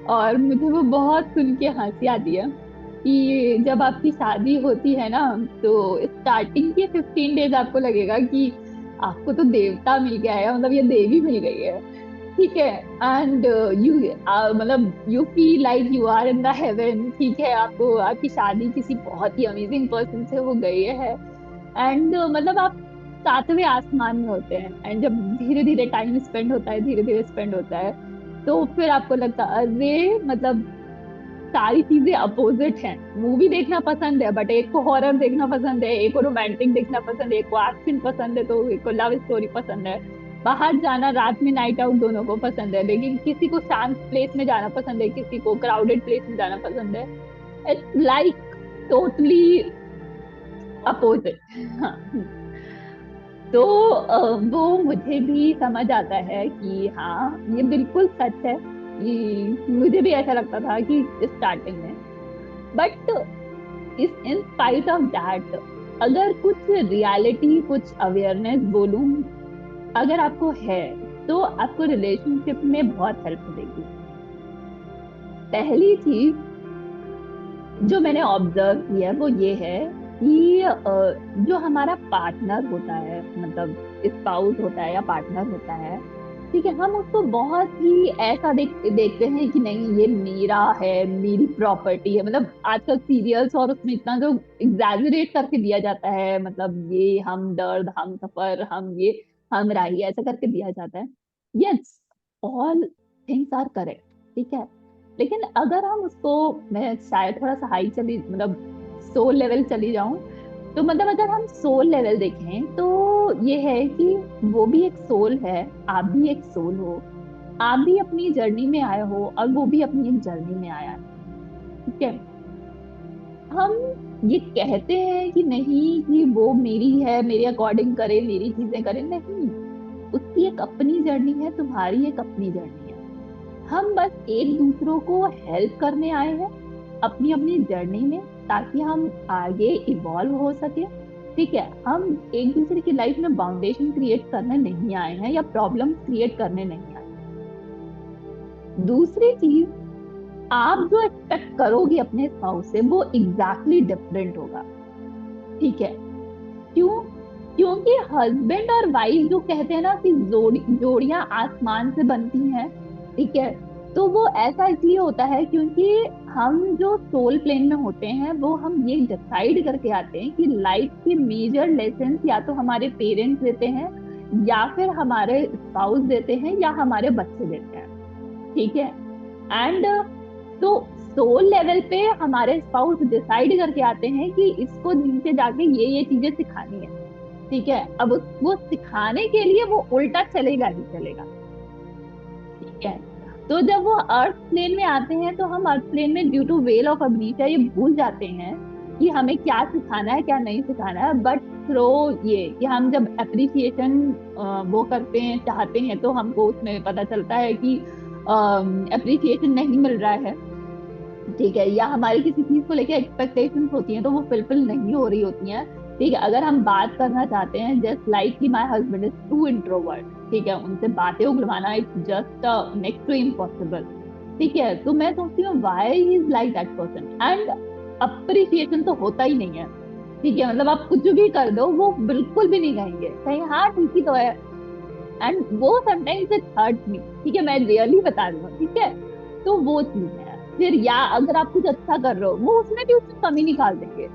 और मुझे वो बहुत सुन के हंसी आती है कि जब आपकी शादी होती है ना, तो स्टार्टिंग के 15 डेज आपको लगेगा कि आपको तो देवता मिल गया है, मतलब ये देवी मिल गई है, ठीक है। एंड यू मतलब you feel like you are in the heaven, ठीक है। आपको आपकी शादी किसी बहुत ही अमेजिंग पर्सन से हो गई है, एंड मतलब आप सातवें आसमान में होते हैं, एंड जब धीरे धीरे टाइम स्पेंड होता है, धीरे धीरे स्पेंड होता है, तो फिर आपको लगता है अरे मतलब सारी चीजें अपोजिट हैं। मूवी देखना पसंद है, बट एक को हॉरर देखना पसंद है, एक को रोमांटिक देखना पसंद है, एक को एक्शन पसंद है, तो एक को लव स्टोरी पसंद है। बाहर जाना, रात में नाइट आउट दोनों को पसंद है, लेकिन किसी को शांत प्लेस में जाना पसंद है, किसी को क्राउडेड प्लेस में जाना पसंद है। It's like totally opposite. हाँ, तो वो मुझे भी समझ आता है कि हाँ ये बिल्कुल सच है, कि मुझे भी ऐसा लगता था कि स्टार्टिंग में, बट इस इन स्पाइट ऑफ दैट, अगर कुछ रियलिटी, कुछ अवेयरनेस बोलूं, अगर आपको है, तो आपको रिलेशनशिप में बहुत हेल्प मिलेगी। पहली चीज जो मैंने ऑब्जर्व किया वो ये है कि जो हमारा पार्टनर होता है, मतलब स्पाउस होता है या पार्टनर होता है, ठीक है, हम उसको बहुत ही ऐसा देखते हैं कि नहीं ये मेरा है, मेरी प्रॉपर्टी है। मतलब आजकल सीरियल्स और उसमें इतना जो एग्जैजरेट करके दिया जाता है, मतलब ये हम दर्द, हम सफर, हम ये, हम राही, ऐसा करके दिया जाता है। Yes, all things are correct, ठीक है। लेकिन अगर हम उसको, मैं शायद थोड़ा सा हाई चली, मतलब सोल लेवल चली जाऊं, तो मतलब अगर हम सोल लेवल देखें तो ये है कि वो भी एक सोल है, आप भी एक सोल हो, आप भी अपनी जर्नी में आए हो, और वो भी अपनी एक जर्नी में आया है, ठीक है। हम ये कहते हैं कि नहीं, कि वो मेरी है, मेरे अकॉर्डिंग करे, मेरी चीजें करे, नहीं, उसकी एक अपनी जर्नी है, तुम्हारी एक अपनी जर्नी है। हम बस एक दूसरों को हेल्प करने आए हैं अपनी अपनी जर्नी में, ताकि हम आगे इवॉल्व हो सके। ठीक है, हम एक दूसरे की लाइफ में बाउंडेशन क्रिएट करने नहीं आए हैं या प्रॉब्लम क्रिएट करने नहीं आए हैं। दूसरी चीज, आप जो एक्सपेक्ट करोगे अपने स्पाउस से वो एग्जैक्टली डिफरेंट होगा। ठीक है, क्यों? क्योंकि हस्बैंड और वाइफ जो कहते हैं ना कि जोड़ियां आसमान से बनती हैं, ठीक है, तो वो ऐसा इसलिए होता है क्योंकि हम जो सोल प्लेन में होते हैं वो हम ये डिसाइड करके आते हैं कि लाइफ के मेजर लेसन या तो हमारे पेरेंट्स देते हैं, या फिर हमारे स्पाउस देते हैं, या हमारे बच्चे देते हैं। ठीक है, एंड तो सोल लेवल पे हमारे स्पाउस डिसाइड करके आते हैं कि इसको नीचे जाके ये चीजें सिखानी है। ठीक है, अब वो सिखाने के लिए वो उल्टा चलेगा ही चलेगा। ठीक है, तो जब वो अर्थ प्लेन में आते हैं तो हम अर्थ प्लेन में ड्यू टू वेल ऑफ अग्निचा ये भूल जाते हैं कि हमें क्या सिखाना है क्या नहीं सिखाना है। बट थ्रो ये कि हम जब अप्रिसिएशन वो करते हैं, चाहते हैं, तो हमको उसमें पता चलता है कि अप्रिसिएशन नहीं मिल रहा है। ठीक है, या हमारी किसी चीज को लेके एक्सपेक्टेशंस होती हैं तो वो फुलफिल नहीं हो रही होती हैं। ठीक है, अगर हम बात करना चाहते हैं, जस्ट लाइक कि my husband is too introvert, ठीक है, उनसे बातें उगलवाना it's just next to impossible. ठीक है, तो मैं सोचती हूँ why he is like that person, and appreciation तो होता ही नहीं है। ठीक है, मतलब आप कुछ भी कर दो वो बिल्कुल भी नहीं कहेंगे, कहेंगे हाँ ठीक ही तो है, एंड वो समटाइम्स इट हर्ट मी। ठीक है, मैं रियली बता रही हूँ। ठीक है, तो वो चीज है। फिर या अगर आप कुछ अच्छा कर रहे हो वो उसमें भी उसमें कमी निकाल देंगे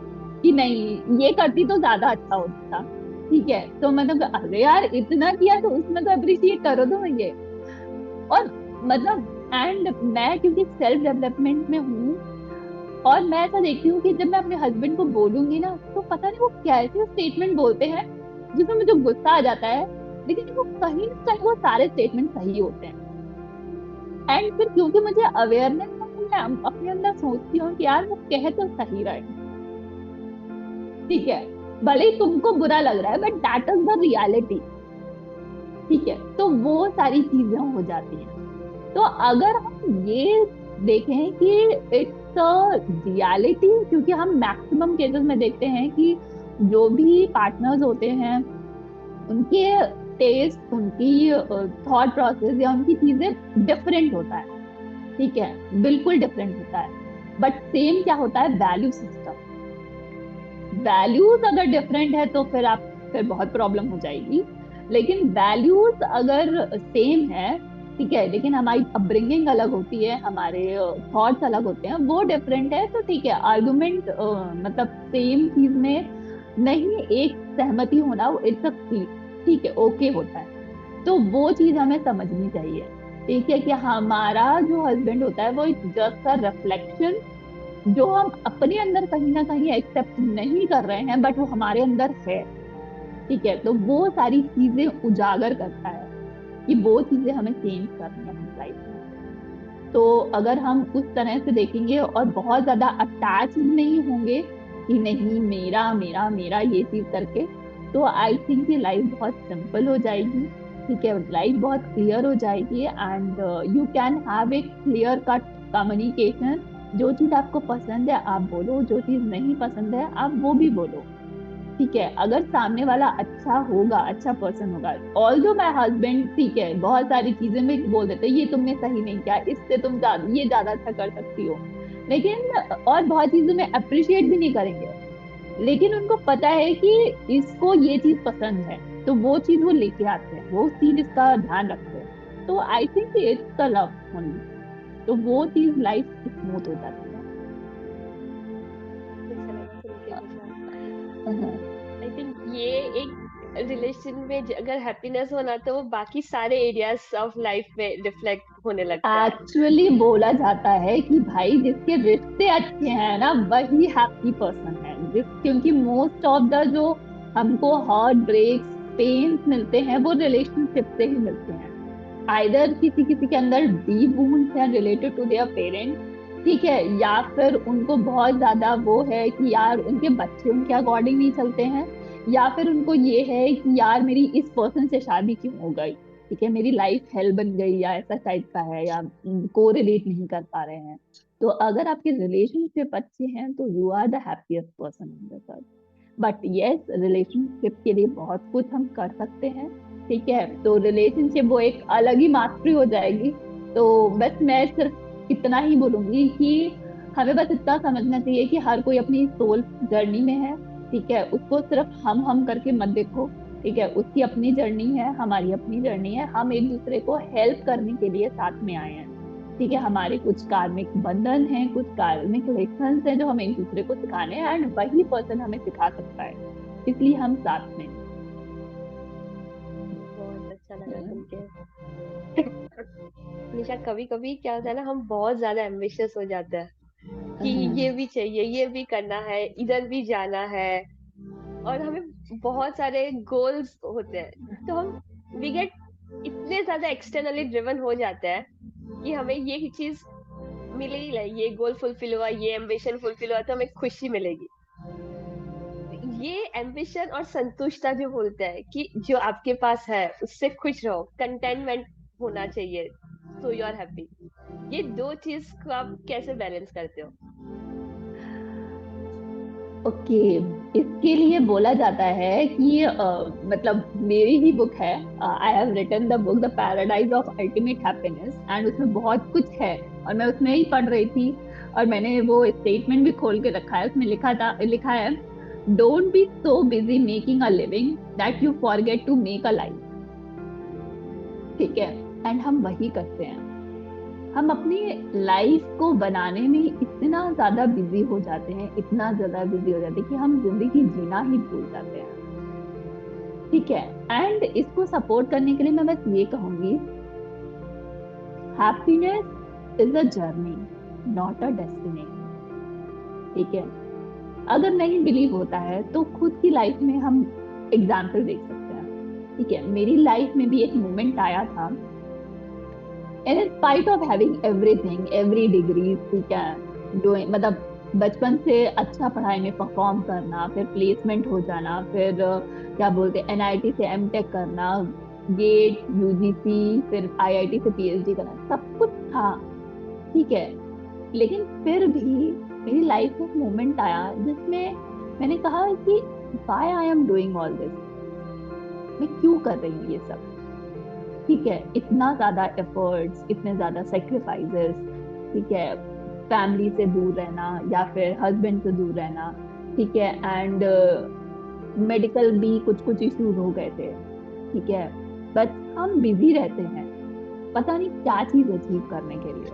कि नहीं ये करती तो ज्यादा अच्छा होता। ठीक है, तो मतलब अरे यार इतना किया तो उसमें तो अप्रिशिएट करो तो ये। और मतलब एंड मैं क्योंकि सेल्फ डेवलपमेंट में हूँ, और मैं ऐसा देखती हूँ कि जब मैं अपने हस्बैंड को बोलूंगी ना तो पता नहीं वो कैसे स्टेटमेंट बोलते हैं जिसमें मुझे गुस्सा आ जाता है, लेकिन वो कहीं ना कहीं वो सारे स्टेटमेंट सही होते हैं। एंड फिर क्योंकि मुझे अवेयरनेस है, मैं अपने अंदर सोचती हूँ कि यार वो कह तो सही रहे। ठीक है, भले ही तुमको बुरा लग रहा है but that is the reality. ठीक है, तो वो सारी चीजें हो जाती हैं। तो अगर हम ये देखें कि इट्स रियलिटी, क्योंकि हम मैक्सिमम केसेस में देखते हैं कि जो भी पार्टनर्स होते हैं उनके टेस्ट, उनकी थॉट प्रोसेस या उनकी चीजें डिफरेंट होता है। ठीक है, बिल्कुल डिफरेंट होता है, बट सेम क्या होता है, वैल्यू सिस्टम। वैल्यूज अगर डिफरेंट है तो फिर बहुत प्रॉब्लम हो जाएगी। लेकिन वैल्यूज अगर सेम है, ठीक है, लेकिन हमारी अपब्रिंगिंग अलग होती है, हमारे थॉट्स अलग होते हैं, वो डिफरेंट है, तो ठीक है, आर्गुमेंट मतलब सेम चीज में नहीं एक सहमति होना इट्स अ ठीक है, ओके होता है। तो वो चीज हमें समझनी चाहिए। ठीक है, कि हमारा जो हस्बैंड होता है वो जस्ट अ रिफ्लेक्शन, जो हम अपने अंदर कहीं ना कहीं एक्सेप्ट नहीं कर रहे हैं बट वो हमारे अंदर है। ठीक है, तो वो सारी चीजें उजागर करता है कि वो चीजें हमें चेंज करनी है अपनी लाइफ में। तो अगर हम उस तरह से देखेंगे और बहुत ज्यादा अटैच नहीं होंगे कि नहीं मेरा मेरा मेरा ये चीज करके, तो आई थिंक ये लाइफ बहुत सिंपल हो जाएगी। ठीक है, लाइफ बहुत क्लियर हो जाएगी, and you can have a clear cut communication. जो चीज आपको पसंद है आप बोलो, जो चीज नहीं पसंद है आप वो भी बोलो। ठीक है, अगर सामने वाला अच्छा होगा, अच्छा पर्सन होगा। ऑल्दो माय हस्बैंड, ठीक है, बहुत सारी चीजें में बोल देते हैं ये तुमने सही नहीं किया, इससे तुम ये ज्यादा अच्छा कर सकती हो, लेकिन और बहुत चीजों में अप्रिशिएट भी नहीं करेंगे, लेकिन उनको पता है कि इसको ये चीज पसंद है, तो वो चीज वो लेके आते हैं, वो चीज इसका ध्यान रखते हैं। तो I think it's the love only, तो वो चीज लाइफ स्मूथ हो जाती अच्छा लगा सुन के निशा। है। आई थिंक ये एक रिलेशन में अगर हैप्पीनेस होना तो वो बाकी सारे एरियाज ऑफ लाइफ में रिफ्लेक्ट होने लगता है। एक्चुअली बोला जाता है कि भाई जिसके रिश्ते अच्छे हैं ना वही हैप्पी पर्सन है, क्योंकि मोस्ट ऑफ द जो हमको हार्ट ब्रेक्स, पेन्स मिलते हैं वो रिलेशनशिप से ही मिलते हैं। आइदर किसी किसी के अंदर डीप वुंड्स हैं रिलेटेड टू देयर पेरेंट्स, ठीक है, या फिर उनको बहुत ज्यादा वो है कि यार उनके बच्चे उनके अकॉर्डिंग नहीं चलते हैं, या फिर उनको ये है कि यार मेरी इस पर्सन से शादी क्यों हो गई, ठीक है, मेरी लाइफ हेल बन गई, या ऐसा टाइप का है, या को रिलेट नहीं कर पा रहे हैं। तो अगर आपके रिलेशनशिप अच्छे हैं तो you are the happiest person in the world. But yes, relationship के लिए बहुत कुछ हम कर सकते हैं, ठीक है। तो रिलेशनशिप वो एक अलग ही मास्टरी हो जाएगी। तो बस मैं सिर्फ इतना ही बोलूंगी कि हमें बस इतना समझना चाहिए कि हर कोई अपनी सोल जर्नी में है, ठीक है। उसको सिर्फ हम करके मत देखो, ठीक है। उसकी अपनी जर्नी है, हमारी अपनी जर्नी है, हम एक दूसरे को हेल्प करने के लिए साथ में आए हैं, ठीक है। हमारे कुछ कार्मिक बंधन हैं, कुछ कार्मिक लेसन्स हैं जो हमें एक दूसरे को सिखाने हैं, एंड वही पर्सन हमें सिखा सकता है, इसलिए हम साथ में हैं। बहुत अच्छा लगा सुन हम्म, के। निशा, कभी कभी क्या होता है ना, हम बहुत ज्यादा एम्बिशियस हो जाते हैं कि ये हाँ, भी चाहिए, ये भी करना है, इधर भी जाना है, और हमें बहुत सारे गोल्स होते हैं, तो हम वी गेट इतने ज्यादा एक्सटर्नली ड्रिवन हो जाते हैं कि हमें ये चीज मिले ही नहीं, ये गोल फुलफिल हुआ, ये एम्बिशन फुलफिल हुआ तो हमें खुशी मिलेगी। ये एम्बिशन और संतुष्टता जो बोलते हैं कि जो आपके पास है उससे खुश रहो, कंटेनमेंट होना चाहिए, सो यू आर हैप्पी, ये दो चीज को आप कैसे बैलेंस करते हो? ओके। इसके लिए बोला जाता है कि मतलब मेरी ही बुक है, I have written the book the paradise of ultimate happiness, and उसमें बहुत कुछ है, और मैं उसमें ही पढ़ रही थी, और मैंने वो स्टेटमेंट भी खोल के रखा है। उसमें लिखा है, don't be so busy making a living that you forget to make a life, ठीक है। एंड हम वही करते हैं, हम अपनी लाइफ को बनाने में इतना ज्यादा बिजी हो जाते हैं, इतना ज्यादा बिजी हो जाते हैं कि हम जिंदगी जीना ही भूल जाते हैं, ठीक है। एंड इसको सपोर्ट करने के लिए मैं बस ये कहूंगी, happiness is a journey, not a destination, ठीक है। अगर नहीं बिलीव होता है तो खुद की लाइफ में हम एग्जाम्पल देख सकते हैं, ठीक है। मेरी लाइफ में भी एक मोमेंट आया था, इन spite of having everything, every degree, ठीक है, जो मतलब बचपन से अच्छा पढ़ाई में परफॉर्म करना, फिर प्लेसमेंट हो जाना, फिर क्या बोलते हैं एनआईटी से एमटेक करना, गेट यूजीसी, फिर आईआईटी से पीएचडी करना, सब कुछ था, ठीक है। लेकिन फिर भी मेरी लाइफ में एक मोमेंट आया जिसमें मैंने कहा कि why I am doing all this, मैं क्यों कर रही हूँ ये सब, ठीक है। इतना ज्यादा एफर्ट्स, इतने ज्यादा सेक्रीफाइसेस, ठीक है, फैमिली से दूर रहना या फिर हस्बैंड से दूर रहना, ठीक है। एंड मेडिकल भी कुछ कुछ इश्यूज हो गए थे, ठीक है। बट हम बिजी रहते हैं, पता नहीं क्या चीज अचीव करने के लिए,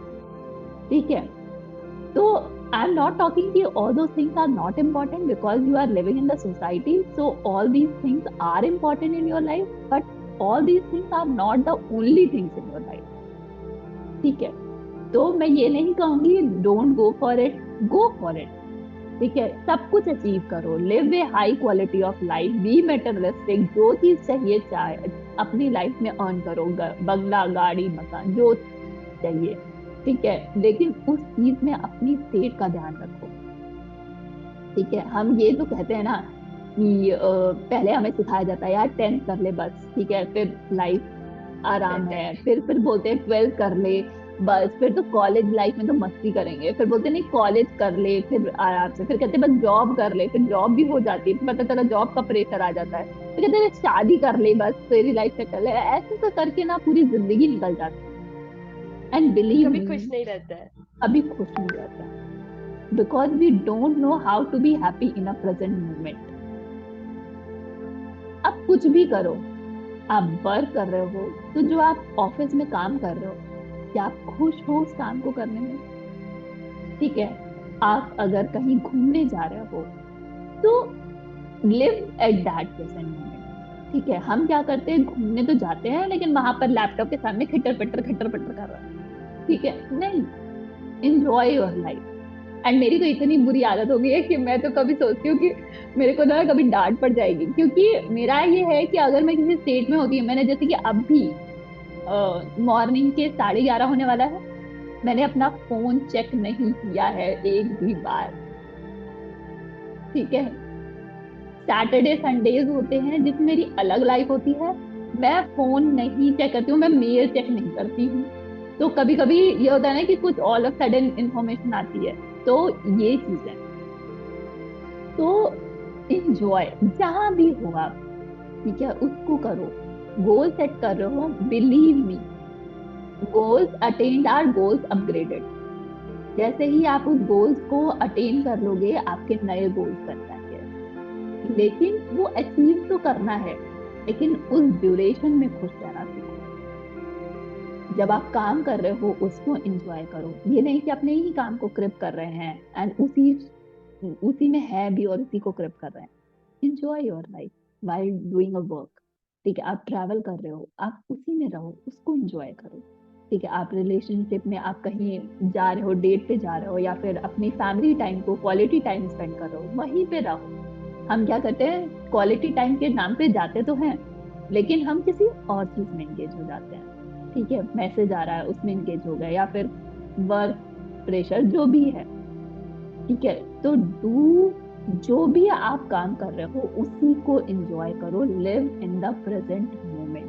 ठीक है। तो आई एम नॉट टॉकिंग कि all those things are not important because you are living in the society, so all these things are important in your life, but all these things are not the only things in your life, ठीक है। तो मैं ये नहीं कहूंगी don't go for it, go for it, ठीक है। सब कुछ अचीव करो, live a high quality of life, be materialistic, जो चीज चाहिए चाहे अपनी लाइफ में अर्न करो, बंगला गाड़ी मकान जो चाहिए, ठीक है। लेकिन उस चीज में अपनी स्टेट का ध्यान रखो, ठीक है। हम ये जो कहते हैं ना कि पहले हमें सिखाया जाता है यार 10th कर ले बस, ठीक है, फिर लाइफ आराम है, फिर बोलते हैं 12th कर ले बस, फिर तो कॉलेज लाइफ में तो मस्ती करेंगे, फिर बोलते हैं नहीं कॉलेज कर ले फिर आराम से, फिर कहते हैं बस जॉब कर ले, फिर जॉब भी हो जाती है, फिर पता चला जॉब का प्रेशर आ जाता है, फिर कहते हैं शादी कर ले बस तेरी लाइफ सेटल है, ऐसे तो करके ना पूरी जिंदगी निकल जाती है। एंड बिलीव कभी मी, खुश नहीं रहता है। अभी खुश नहीं रहता, because we don't know how to be happy in a present moment. आप कुछ भी करो, आप वर्क कर रहे हो तो जो आप ऑफिस में काम कर रहे हो, क्या आप खुश हो उस काम को करने में, ठीक है। आप अगर कहीं घूमने जा रहे हो तो live at that present moment, ठीक है। हम क्या करते हैं, घूमने तो जाते हैं लेकिन वहां पर लैपटॉप के सामने खिटर पटर कर रहा है, ठीक है, नहीं, एंजॉय योर लाइफ। एंड मेरी तो इतनी बुरी आदत हो गई है कि मैं तो कभी सोचती हूँ कि मेरे को ना कभी डांट पड़ जाएगी, क्योंकि मेरा ये है कि अगर मैं किसी स्टेट में होती है, मैंने जैसे कि अब भी मॉर्निंग के 11:30 होने वाला है, मैंने अपना फोन चेक नहीं किया है एक भी बार। ठीक है, सैटरडे संडेज होते हैं जिसमें मेरी अलग लाइफ होती है, मैं फोन नहीं चेक करती हूँ, मैं मेल चेक नहीं करती हूँ। तो कभी कभी ये होता है ना कि कुछ ऑल ऑफ सडन इंफॉर्मेशन आती है, तो ये चीज है। तो इंजॉय जहां भी हो आप, ठीक है, उसको करो। गोल सेट कर रहे हो, believe me, goals attained are goals upgraded. जैसे ही आप उस गोल्स को अटेन कर लोगे, आपके नए गोल्स बन जाएंगे। लेकिन वो अचीव तो करना है, लेकिन उस ड्यूरेशन में खुश रहना सीखो। जब आप काम कर रहे हो उसको एंजॉय करो, ये नहीं कि अपने ही काम को क्रिप कर रहे हैं एंड उसी उसी में है भी और उसी को क्रिप कर रहे हैं। Enjoy your life while doing a work. ठीक है, आप ट्रैवल कर रहे हो, आप उसी में रहो, उसको एंजॉय करो। ठीक है, आप रिलेशनशिप में, आप कहीं जा रहे हो, डेट पे जा रहे हो, या फिर अपनी फैमिली टाइम को क्वालिटी टाइम स्पेंड कर रहे हो, वहीं पे रहो। हम क्या करते हैं, क्वालिटी टाइम के नाम पे जाते तो हैं, लेकिन हम किसी और चीज में एंगेज हो जाते हैं। ठीक है, मैसेज आ रहा है उसमें एंगेज हो गए, या फिर वर्क प्रेशर जो भी है। ठीक है, तो डू, जो भी आप काम कर रहे हो उसी को एंजॉय करो, live in the present moment.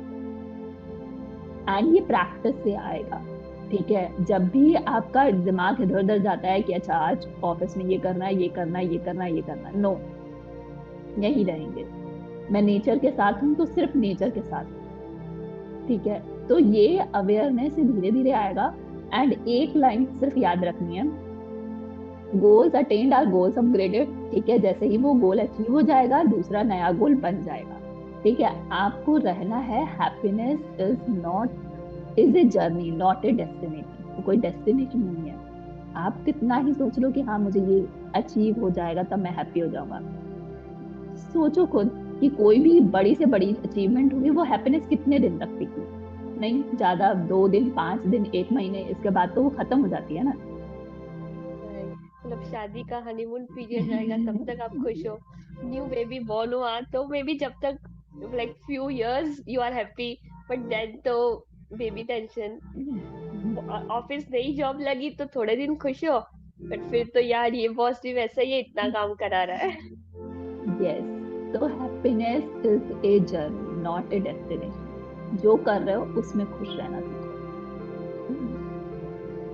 And ये प्रैक्टिस से आएगा। ठीक है, जब भी आपका दिमाग इधर उधर जाता है कि अच्छा आज ऑफिस में ये करना है, ये करना है, ये करना है, ये करना है, नो, यही रहेंगे। मैं नेचर के साथ हूँ तो सिर्फ नेचर के साथ हूँ। ठीक है, तो ये अवेयरनेस धीरे धीरे आएगा। एंड एक लाइन सिर्फ याद रखनी है, goals attained are goals upgraded. ठीक है, जैसे ही वो गोल अचीव हो जाएगा, दूसरा नया गोल बन जाएगा। ठीक है, आपको रहना है, happiness is a journey not a destination. तो कोई डेस्टिनेशन नहीं है। आप कितना ही सोच लो कि हाँ मुझे ये अचीव हो जाएगा तब मैं हैप्पी हो जाऊंगा, सोचो खुद कि कोई भी बड़ी से बड़ी अचीवमेंट होगी, वो हैप्पीनेस कितने दिन तक टिकी? नहीं ज्यादा, 2 दिन, 5 दिन, 1 महीने, इसके बाद तो वो खत्म हो जाती है ना। मतलब शादी का हनीमून पीरियड रहेगा तब तक आप खुश हो, न्यू बेबी बॉर्न हुआ तो मे बी जब तक like few years you are happy, but then तो बेबी टेंशन, ऑफिस नई जॉब लगी तो थोड़े दिन खुश हो, बट फिर तो यार ये बॉस भी वैसा ही है, इतना काम करा रहा है। यस, तो happiness is a journey not a destination. जो कर रहे हो उसमें खुश रहना सीखो।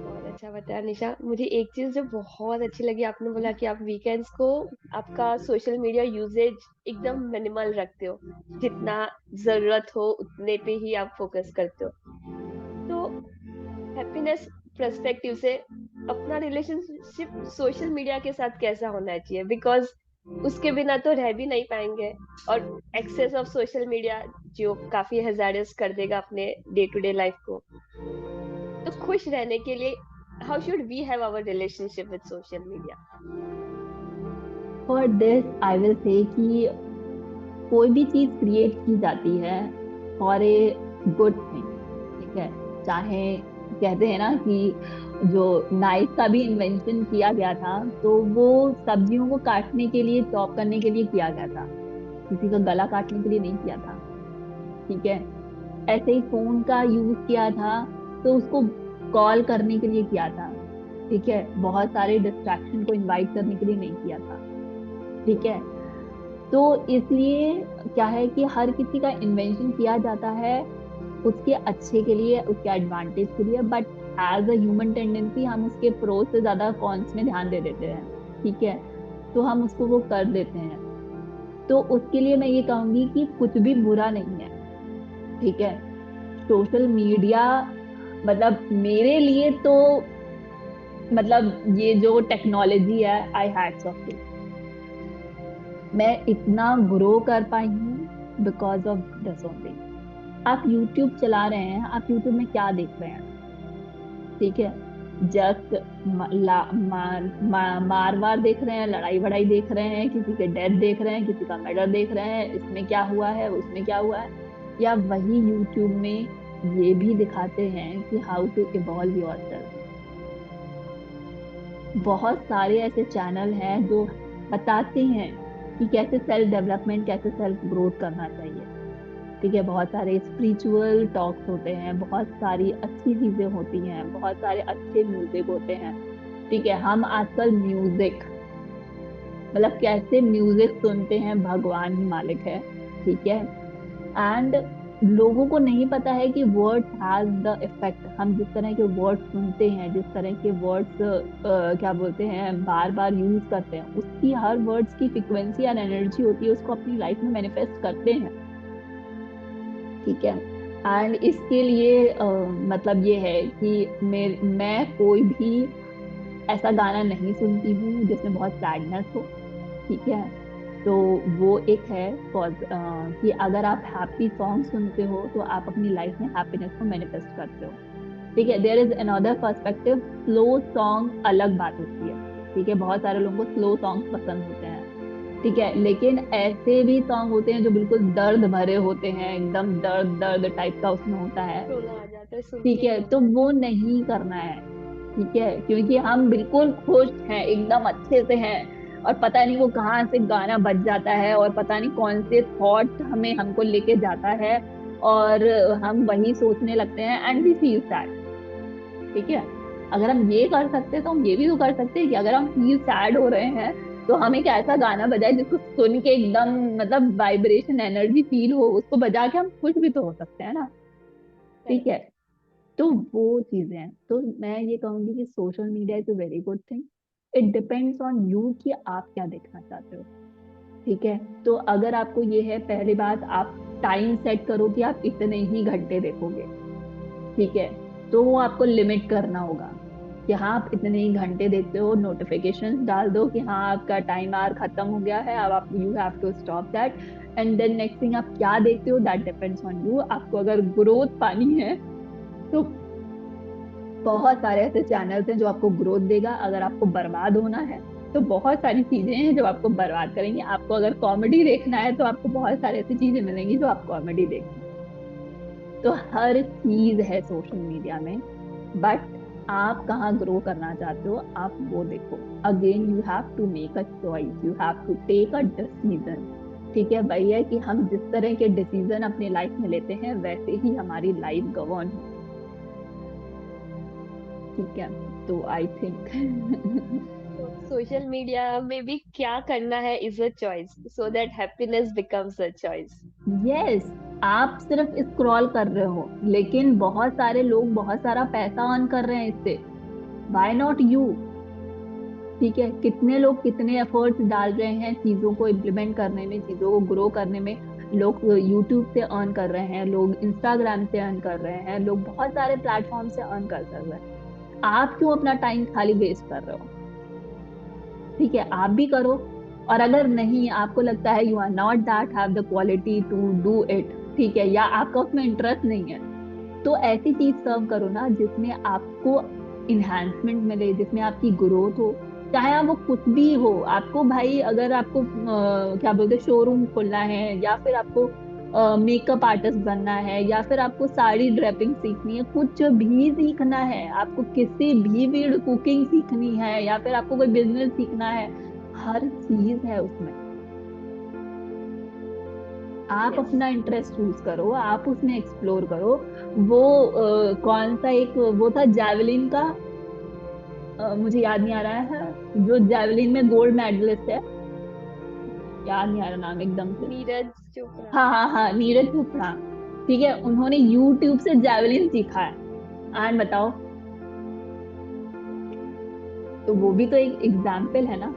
बहुत अच्छा बताया निशा। मुझे एक चीज जो बहुत अच्छी लगी, आपने बोला कि आप वीकेंड्स को आपका सोशल मीडिया यूजेज एकदम मिनिमल रखते हो, जितना जरूरत हो उतने पे ही आप फोकस करते हो। तो हैप्पीनेस पर्सपेक्टिव से अपना रिलेशनशिप सोशल मीडिया के साथ कैसा होना चाहिए, बिकॉज उसके बिना तो रह भी नहीं पाएंगे, और एक्सेस ऑफ सोशल मीडिया जो काफी हैजार्डस कर देगा अपने डे टू डे लाइफ को। तो खुश रहने के लिए how should we have our relationship with social media? For this I will say कि कोई भी चीज क्रिएट की जाती है फॉर ए गुड थिंग। ठीक है, चाहे कहते हैं ना कि जो नाइफ का भी इन्वेंशन किया गया था, तो वो सब्जियों को काटने के लिए, चॉप करने के लिए किया गया था, किसी का गला काटने के लिए नहीं किया था। ठीक है, ऐसे ही फोन का यूज किया था, तो उसको कॉल करने के लिए किया था। ठीक है, बहुत सारे डिस्ट्रैक्शन को इनवाइट करने के लिए नहीं किया था। ठीक है, तो इसलिए क्या है कि हर किसी का इन्वेंशन किया जाता है उसके अच्छे के लिए, उसके एडवांटेज के लिए, but as a human tendency हम उसके प्रो से ज्यादा कॉन्स में ध्यान दे देते हैं। ठीक है, तो हम उसको वो कर देते हैं। तो उसके लिए मैं ये कहूंगी कि कुछ भी बुरा नहीं है। ठीक है, सोशल मीडिया, मतलब मेरे लिए तो, मतलब ये जो टेक्नोलॉजी है, आई हैट्स ऑफ टू, मैं इतना ग्रो कर पाई हूँ बिकॉज ऑफ दिस ओनली। आप यूट्यूब चला रहे हैं, आप यूट्यूब में क्या देख रहे हैं? ठीक है, जस्ट मार वार देख रहे हैं, लड़ाई वड़ाई देख रहे हैं, किसी के डेथ देख रहे हैं, किसी का मर्डर देख रहे हैं, इसमें क्या हुआ है, उसमें क्या हुआ है? या वही यूट्यूब में ये भी दिखाते हैं कि हाउ टू इवॉल्व योरसेल्फ। बहुत सारे ऐसे चैनल हैं जो बताते हैं कि कैसे सेल्फ डेवलपमेंट, कैसे सेल्फ ग्रोथ करना चाहिए। ठीक है, बहुत सारे स्पिरिचुअल टॉक्स होते हैं, बहुत सारी अच्छी चीजें होती हैं, बहुत सारे अच्छे म्यूजिक होते हैं। ठीक है, हम आजकल म्यूजिक, मतलब कैसे म्यूजिक सुनते हैं, भगवान ही मालिक है। ठीक है। एंड लोगों को नहीं पता है कि वर्ड्स हैज द इफेक्ट। हम जिस तरह के वर्ड्स सुनते हैं, जिस तरह के वर्ड्स क्या बोलते हैं, बार बार यूज करते हैं, उसकी हर वर्ड्स की फ्रिक्वेंसी और एनर्जी होती है, उसको अपनी लाइफ में मैनिफेस्ट करते हैं। ठीक है। एंड इसके लिए मतलब ये है कि मैं कोई भी ऐसा गाना नहीं सुनती हूँ जिसमें बहुत सैडनेस हो। ठीक है। तो वो एक है कि अगर आप हैप्पी सॉन्ग सुनते हो तो आप अपनी लाइफ में हैप्पीनेस को मैनिफेस्ट करते हो। ठीक है। There is another perspective, slow song अलग बात होती है। ठीक है, बहुत सारे लोगों को स्लो सॉन्ग पसंद होते हैं। ठीक है, लेकिन ऐसे भी सॉन्ग होते हैं जो बिल्कुल दर्द भरे होते हैं, एकदम दर्द दर्द टाइप का उसमें होता है। रोना आ जाता है सुन ठीक के है, ही। तो वो नहीं करना है। ठीक है, क्योंकि हम बिल्कुल खुश हैं, एकदम अच्छे से हैं, और पता नहीं वो कहाँ से गाना बज जाता है, और पता नहीं कौन से थॉट हमें हमको लेके जाता है, और हम वही सोचने लगते हैं एंड वी फील सैड। ठीक है। अगर हम ये कर सकते हैं तो हम ये भी तो कर सकते हैं कि अगर हम फील सैड हो रहे हैं तो हम एक ऐसा गाना बजाए जिसको सुन के एकदम मतलब वाइब्रेशन एनर्जी फील हो, उसको बजा के हम खुश भी तो हो सकते हैं ना। ठीक है। करेक्ट। तो वो चीजें हैं, तो मैं ये कहूंगी कि social media is a very good thing. It depends on you कि आप क्या देखना चाहते हो। ठीक है। तो अगर आपको ये है, पहली बात, आप टाइम सेट करो कि आप इतने ही घंटे देखोगे। ठीक है। तो वो आपको लिमिट करना होगा कि हाँ आप इतने ही घंटे देखते हो, नोटिफिकेशंस डाल दो कि हाँ आपका टाइम आवर खत्म हो गया है, अब आप you have to stop that. And then next thing, आप क्या देखते हो दैट डिपेंड्स ऑन यू। आपको अगर ग्रोथ पानी है तो बहुत सारे ऐसे चैनल्स हैं जो आपको ग्रोथ देगा। अगर आपको बर्बाद होना है तो बहुत सारी चीजें हैं जो आपको बर्बाद करेंगी। आपको अगर कॉमेडी देखना है तो आपको बहुत सारी ऐसी चीजें मिलेंगी जो आप कॉमेडी देखें। तो हर चीज है सोशल मीडिया में, बट आप कहाँ ग्रो करना चाहते हो आप वो देखो। Again you have to make a choice, you have to take a decision. ठीक है, वही है कि हम जिस तरह के डिसीजन अपनी लाइफ में लेते हैं वैसे ही हमारी लाइफ गवर्न हो। ठीक है। तो आई थिंक तो सोशल मीडिया में भी क्या करना है is a choice, so that happiness becomes a choice. Yes, आप सिर्फ स्क्रॉल कर रहे हो, लेकिन बहुत सारे लोग बहुत सारा पैसा अर्न कर रहे हैं इससे। Why not you? ठीक है, कितने लोग कितने एफर्ट्स डाल रहे हैं चीजों को इम्प्लीमेंट करने में, चीजों को ग्रो करने में। लोग यूट्यूब से अर्न कर रहे हैं, लोग इंस्टाग्राम से अर्न कर रहे हैं, लोग बहुत सारे प्लेटफॉर्म से अर्न कर रहे हैं। आप क्यों अपना टाइम खाली वेस्ट कर रहे हो? ठीक है, आप भी करो। और अगर नहीं, आपको लगता है you are not that have the quality to do it, ठीक है, या आपका उसमें इंटरेस्ट नहीं है, तो ऐसी चीज सर्व करो ना जिसमें आपको इन्हांसमेंट मिले, जिसमें आपकी ग्रोथ हो। चाहे आप वो कुछ भी हो, आपको भाई अगर आपको क्या बोलते शोरूम खोलना है, या फिर आपको मेकअप आर्टिस्ट बनना है, या फिर आपको साड़ी ड्रेपिंग सीखनी है, कुछ भी सीखना है, आपको किसी भी फील्ड, कुकिंग सीखनी है, या फिर आपको कोई बिजनेस सीखना है, हर चीज है उसमें। आप यस। अपना इंटरेस्ट चूज करो, आप उसमें एक्सप्लोर करो। वो कौन सा एक वो था जैवलिन का, मुझे याद नहीं आ रहा है, जो जैवलिन में गोल्ड मेडलिस्ट है, याद नहीं आ रहा नाम एकदम से। नीरज चोपड़ा। हाँ हाँ हाँ, नीरज चोपड़ा। ठीक है, उन्होंने यूट्यूब से जैवलिन सीखा है। एंड बताओ, तो वो भी तो एक एग्जाम्पल है ना।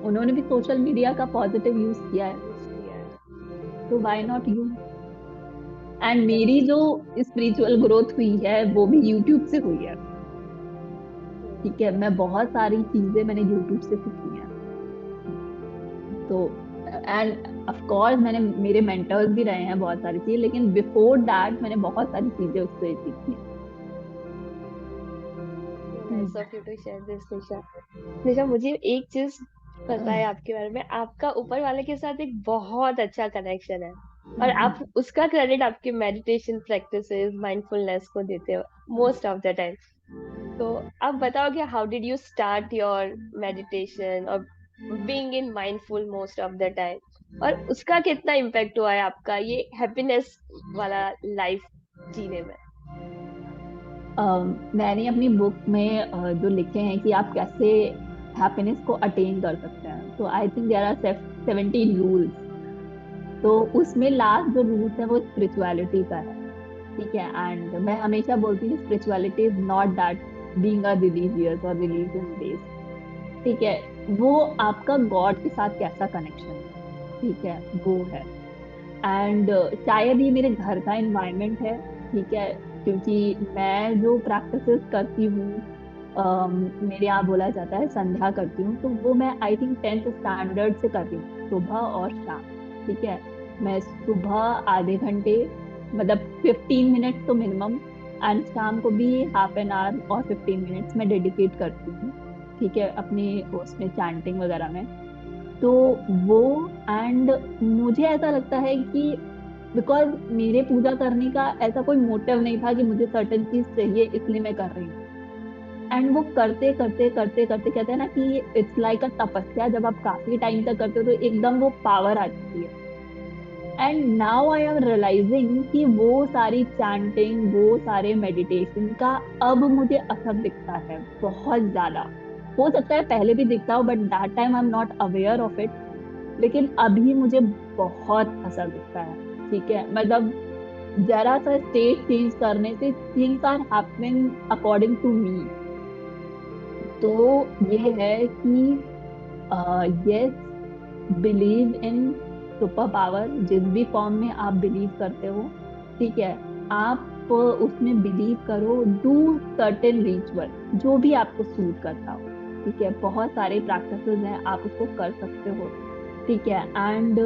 उन्होंने भी सोशल मीडिया का पॉजिटिव यूज किया है। यूज किया है। तो व्हाई नॉट यू? एंड मेरी जो करेक्ट। स्पिरिचुअल ग्रोथ हुई है वो भी यूट्यूब से हुई है। ठीक है, मैं बहुत सारी चीजें मैंने यूट्यूब से सीखी हैं। तो एंड ऑफ कोर्स मैंने, मेरे मेंटर्स भी रहे हैं बहुत सारी चीजें, लेकिन बिफोर दैट मैंने बहुत सारी चीजें उससे सीखी हैं। Nice of you to share this Nisha. Nisha, मुझे एक चीज पता है आपके बारे में, आपका ऊपर वाले के साथ एक बहुत अच्छा कनेक्शन है, और आप उसका क्रेडिट आपके मेडिटेशन प्रैक्टिसेस, माइंडफुलनेस को देते हो मोस्ट ऑफ द टाइम। तो आप बताओगे how did you start your meditation, और being in mindful most of the time, और उसका कितना इम्पैक्ट हुआ है आपका ये हैप्पीनेस वाला लाइफ जीने में? मैंने अपनी बुक में जो लिखे हैं कि आप कैसे हैप्पीनेस को अटेन कर सकते हैं, तो I think there are 17 rules. तो उसमें लास्ट जो रूल्स है वो स्पिरिचुअलिटी का है। ठीक है, एंड मैं हमेशा बोलती हूँ spirituality is not that being a religious और रिलीजन बेस्ड। ठीक है, वो आपका गॉड के साथ कैसा कनेक्शन है, ठीक है, वो है। एंड शायद ये मेरे घर का एनवायरनमेंट है। ठीक है, क्योंकि मैं जो प्रैक्टिसेस करती हूँ, मेरे यहाँ बोला जाता है संध्या करती हूँ, तो वो मैं आई थिंक 10th स्टैंडर्ड से कर रही हूँ, सुबह और शाम। ठीक है, मैं सुबह आधे घंटे, मतलब 15 मिनट्स तो मिनिमम, एंड शाम को भी हाफ एन आवर और 15 मिनट्स मैं डेडिकेट करती हूँ। ठीक है, अपनी उसमें चैंटिंग वगैरह में। तो वो, एंड मुझे ऐसा लगता है कि बिकॉज मेरे पूजा करने का ऐसा कोई मोटिव नहीं था कि मुझे सर्टेन चीज चाहिए इसलिए मैं कर रही हूँ। एंड वो करते करते करते करते कहते हैं ना कि इट्स लाइक अ तपस्या, जब आप काफी टाइम तक करते हो तो एकदम वो पावर आ जाती है। And now I am realizing कि वो सारी चैंटिंग, वो सारे मेडिटेशन का अब मुझे असर दिखता है बहुत ज्यादा। हो सकता है पहले भी दिखता हो, but that time I am not aware of it. लेकिन अभी मुझे बहुत असर दिखता है। ठीक है, मतलब जरा सा स्टेट चेंज करने से things are happening according to me. तो ये है कि yes, believe in super power, जिस भी फॉर्म में आप बिलीव करते हो। ठीक है, आप उसमें बिलीव करो, डू सर्टेन रिचुअल जो भी आपको सूट करता हो। ठीक है, बहुत सारे प्रैक्टिसेस हैं, आप उसको कर सकते हो। ठीक है, एंड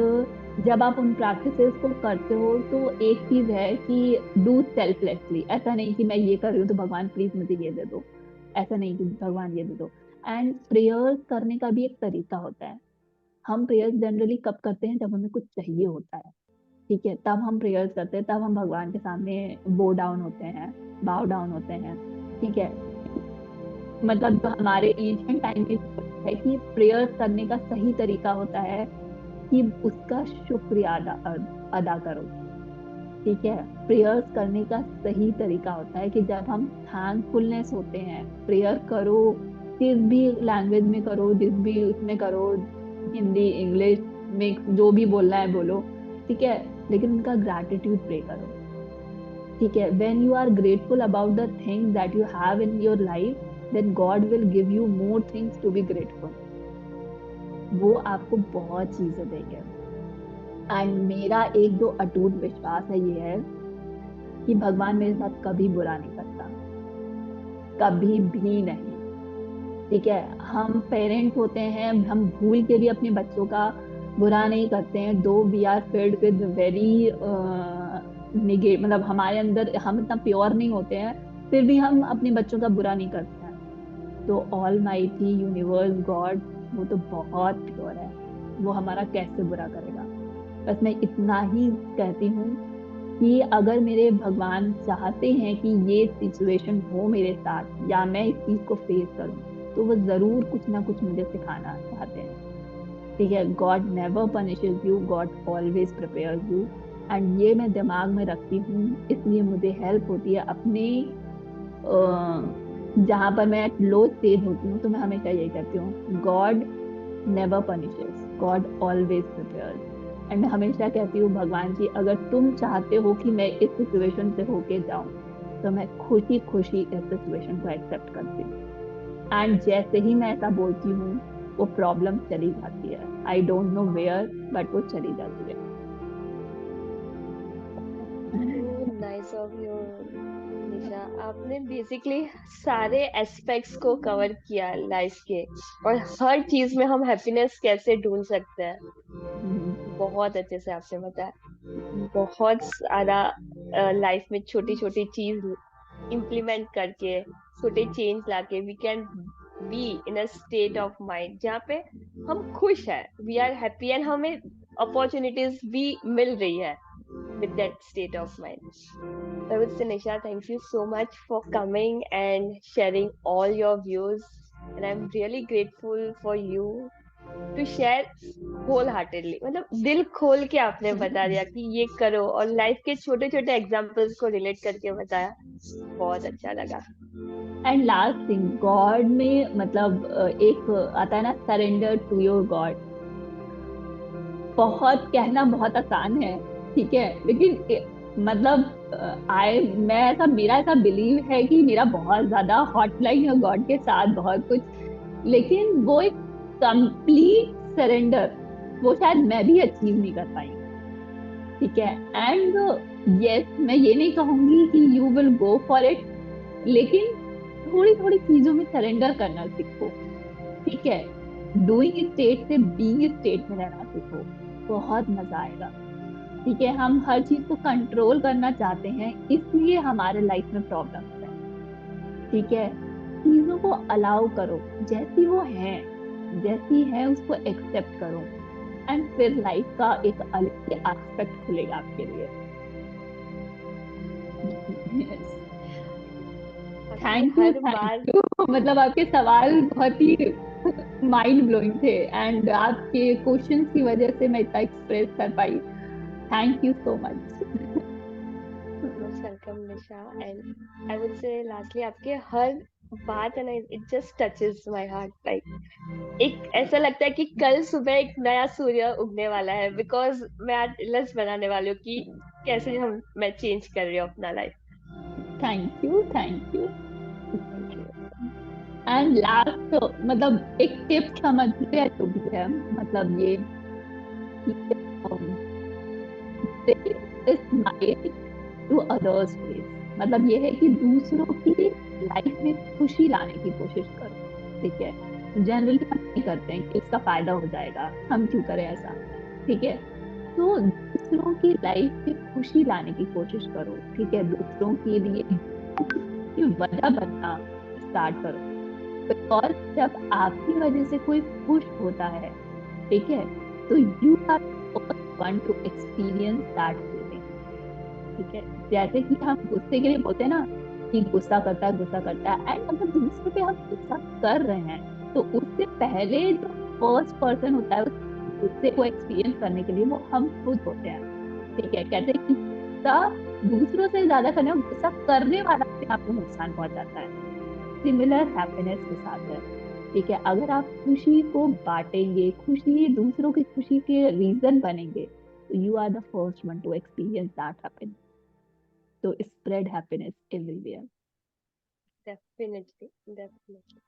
जब आप उन प्रैक्टिसेस को करते हो तो एक चीज है कि डू सेल्फलेसली, ऐसा नहीं कि मैं ये कर रही हूँ तो भगवान प्लीज मुझे ये दे दो, ऐसा नहीं कि भगवान ये दे दो। एंड प्रेयर्स करने का भी एक तरीका होता है। हम प्रेयर्स जनरली कब करते हैं, जब हमें कुछ चाहिए होता है। ठीक है, तब हम प्रेयर्स करते हैं, तब हम भगवान के सामने बो डाउन होते हैं, बाव डाउन होते हैं। ठीक है, मतलब जो हमारे एंशियंट टाइम में है कि प्रेयर्स करने का सही तरीका होता है कि उसका शुक्रिया अदा अदा करो। ठीक है, प्रेयर्स करने का सही तरीका होता है कि जब हम थैंकफुलनेस होते हैं, प्रेयर करो, जिस भी लैंग्वेज में करो, जिस भी उसमें करो, हिंदी, इंग्लिश, मिक्स, जो भी बोलना है बोलो। ठीक है, लेकिन उनका ग्रैटिट्यूड प्रे करो। ठीक है, when you are grateful about the things that you have in your life, then God will give you more things to be grateful. वो आपको बहुत चीजें देंगे। एंड मेरा एक जो अटूट विश्वास है ये है कि भगवान मेरे साथ कभी बुरा नहीं करता, कभी भी नहीं। ठीक है, हम पेरेंट्स होते हैं, हम भूल के भी अपने बच्चों का बुरा नहीं करते हैं, though we are filled with very निगे, मतलब हमारे अंदर हम इतना प्योर नहीं होते हैं, फिर भी हम अपने बच्चों का बुरा नहीं करते हैं। तो ऑल माइटी यूनिवर्स गॉड, वो तो बहुत प्योर है, वो हमारा कैसे बुरा करेगा। बस मैं इतना ही कहती हूँ कि अगर मेरे भगवान चाहते हैं कि ये सिचुएशन हो मेरे साथ या मैं इस चीज को फेस करूं, तो वो जरूर कुछ ना कुछ मुझे सिखाना चाहते हैं। ठीक है, God never punishes you, God always prepares you. And ये मैं दिमाग में रखती हूँ, इसलिए मुझे हेल्प होती है अपने जहां पर मैं लो स्टेज होती हूँ, तो मैं हमेशा यही कहती हूँ, God never punishes, God always prepares. And मैं हमेशा कहती हूँ, भगवान जी अगर तुम चाहते हो कि मैं इस सिचुएशन से होके जाऊं, तो मैं खुशी खुशी इस सिचुएशन को एक्सेप्ट करती हूँ। एंड जैसे ही मैं ऐसा बोलती हूँ, वो प्रॉब्लम चली जाती है, I don't know where, but वो चली जाती है। So nice of you Nisha, आपने बेसिकली सारे एस्पेक्ट्स को कवर किया लाइफ के, और हर चीज में हम हैप्पीनेस कैसे ढूंढ सकते हैं हम्म, बहुत अच्छे से आपने बताया। बहुत सारा लाइफ में छोटी छोटी चीज इम्प्लीमेंट करके, छोटे चेंज लाके, we can be in a state of mind जहाँ पे हम खुश है, वी आर हैप्पी, एंड हमें अपॉर्चुनिटीज भी मिल रही है with that state of mind. I would say, Nisha, thank you so much for coming and sharing all your views. And I'm really grateful for you. To share wholeheartedly, मतलब दिल खोल के आपने बता दिया कि ये करो, और लाइफ के छोटे छोटे एग्जांपल्स को रिलेट करके बताया। बहुत अच्छा लगा। एंड लास्ट थिंग, गॉड में मतलब एक आता है ना, सरेंडर टू योर गॉड। बहुत कहना बहुत आसान है, ठीक है, लेकिन मतलब मैं ऐसा, मेरा ऐसा बिलीव है कि मेरा बहुत ज्यादा हॉटलाइन है गॉड के साथ, बहुत कुछ। लेकिन वो एक कंप्लीट सरेंडर, वो शायद मैं भी अचीव नहीं कर पाई, ठीक है। एंड यस, मैं ये नहीं कहूंगी कि you will go for it, लेकिन थोड़ी थोड़ी चीजों में सरेंडर करना सीखो, ठीक है। डूइंग स्टेट से बीइंग स्टेट में रहना सीखो, बहुत मजा आएगा, ठीक है। हम हर चीज को कंट्रोल करना चाहते हैं, इसलिए हमारे लाइफ में प्रॉब्लम्स है, ठीक है। चीजों को अलाउ करो, जैसी वो है, जैसी है उसको एक्सेप्ट करो, एंड फिर लाइफ का एक अलग ही एस्पेक्ट खुलेगा आपके लिए। यस। आपकी थैंक यू, हर थैंक बार। यू। मतलब आपके सवाल बहुत ही माइंड ब्लोइंग थे, एंड आपके क्वेश्चंस की वजह से मैं इतना एक्सप्रेस कर पाई। Thank you so much. Most welcome Nisha. And I would say lastly, आपके हर बात है ना, it just touches my heart. Like एक ऐसा लगता है कि कल सुबह एक नया सूर्य उगने वाला है, बिकॉज मैं आज लिस्ट बनाने वाली हूँ कि कैसे मैं चेंज कर रही हूँ अपना life. Thank you, thank you. Thank you. And last, मतलब एक टिप समझ ले जो भी है, मतलब ये स्माइल टू अदर्स फेस, मतलब ये है कि दूसरों की लाइफ में खुशी लाने की कोशिश करो, ठीक है। जनरली हम नहीं करते हैं कि उसका फायदा हो जाएगा, हम क्यों करें ऐसा, ठीक है। तो दूसरों की लाइफ में खुशी लाने की कोशिश करो, ठीक है। दूसरों के लिए की वजह बनना स्टार्ट करो, बिकॉज जब आपकी वजह से कोई खुश होता है, ठीक है, तो you are one to experience that feeling, ठीक है। जैसे कि हम गुस्से के लिए बोलते हैं ना, कि गुस्सा करता है, गुस्सा करता है, एंड अगर दूसरे पे हम गुस्सा कर रहे हैं, तो उससे पहले जो फर्स्ट पर्सन होता है उस गुस्से को एक्सपीरियंस करने के लिए, वो हम खुद होते हैं, ठीक है। कहते हैं कि गुस्सा दूसरों से ज्यादा करने में गुस्सा करने वाला अपने आप को नुकसान पहुंचाता है। सिमिलर हैप्पीनेस के साथ है, ठीक है। अगर आप खुशी को बांटेंगे, खुशी दूसरों की खुशी के रीजन बनेंगे, तो you are the first one to experience that happiness, तो spread happiness everywhere. Definitely, definitely.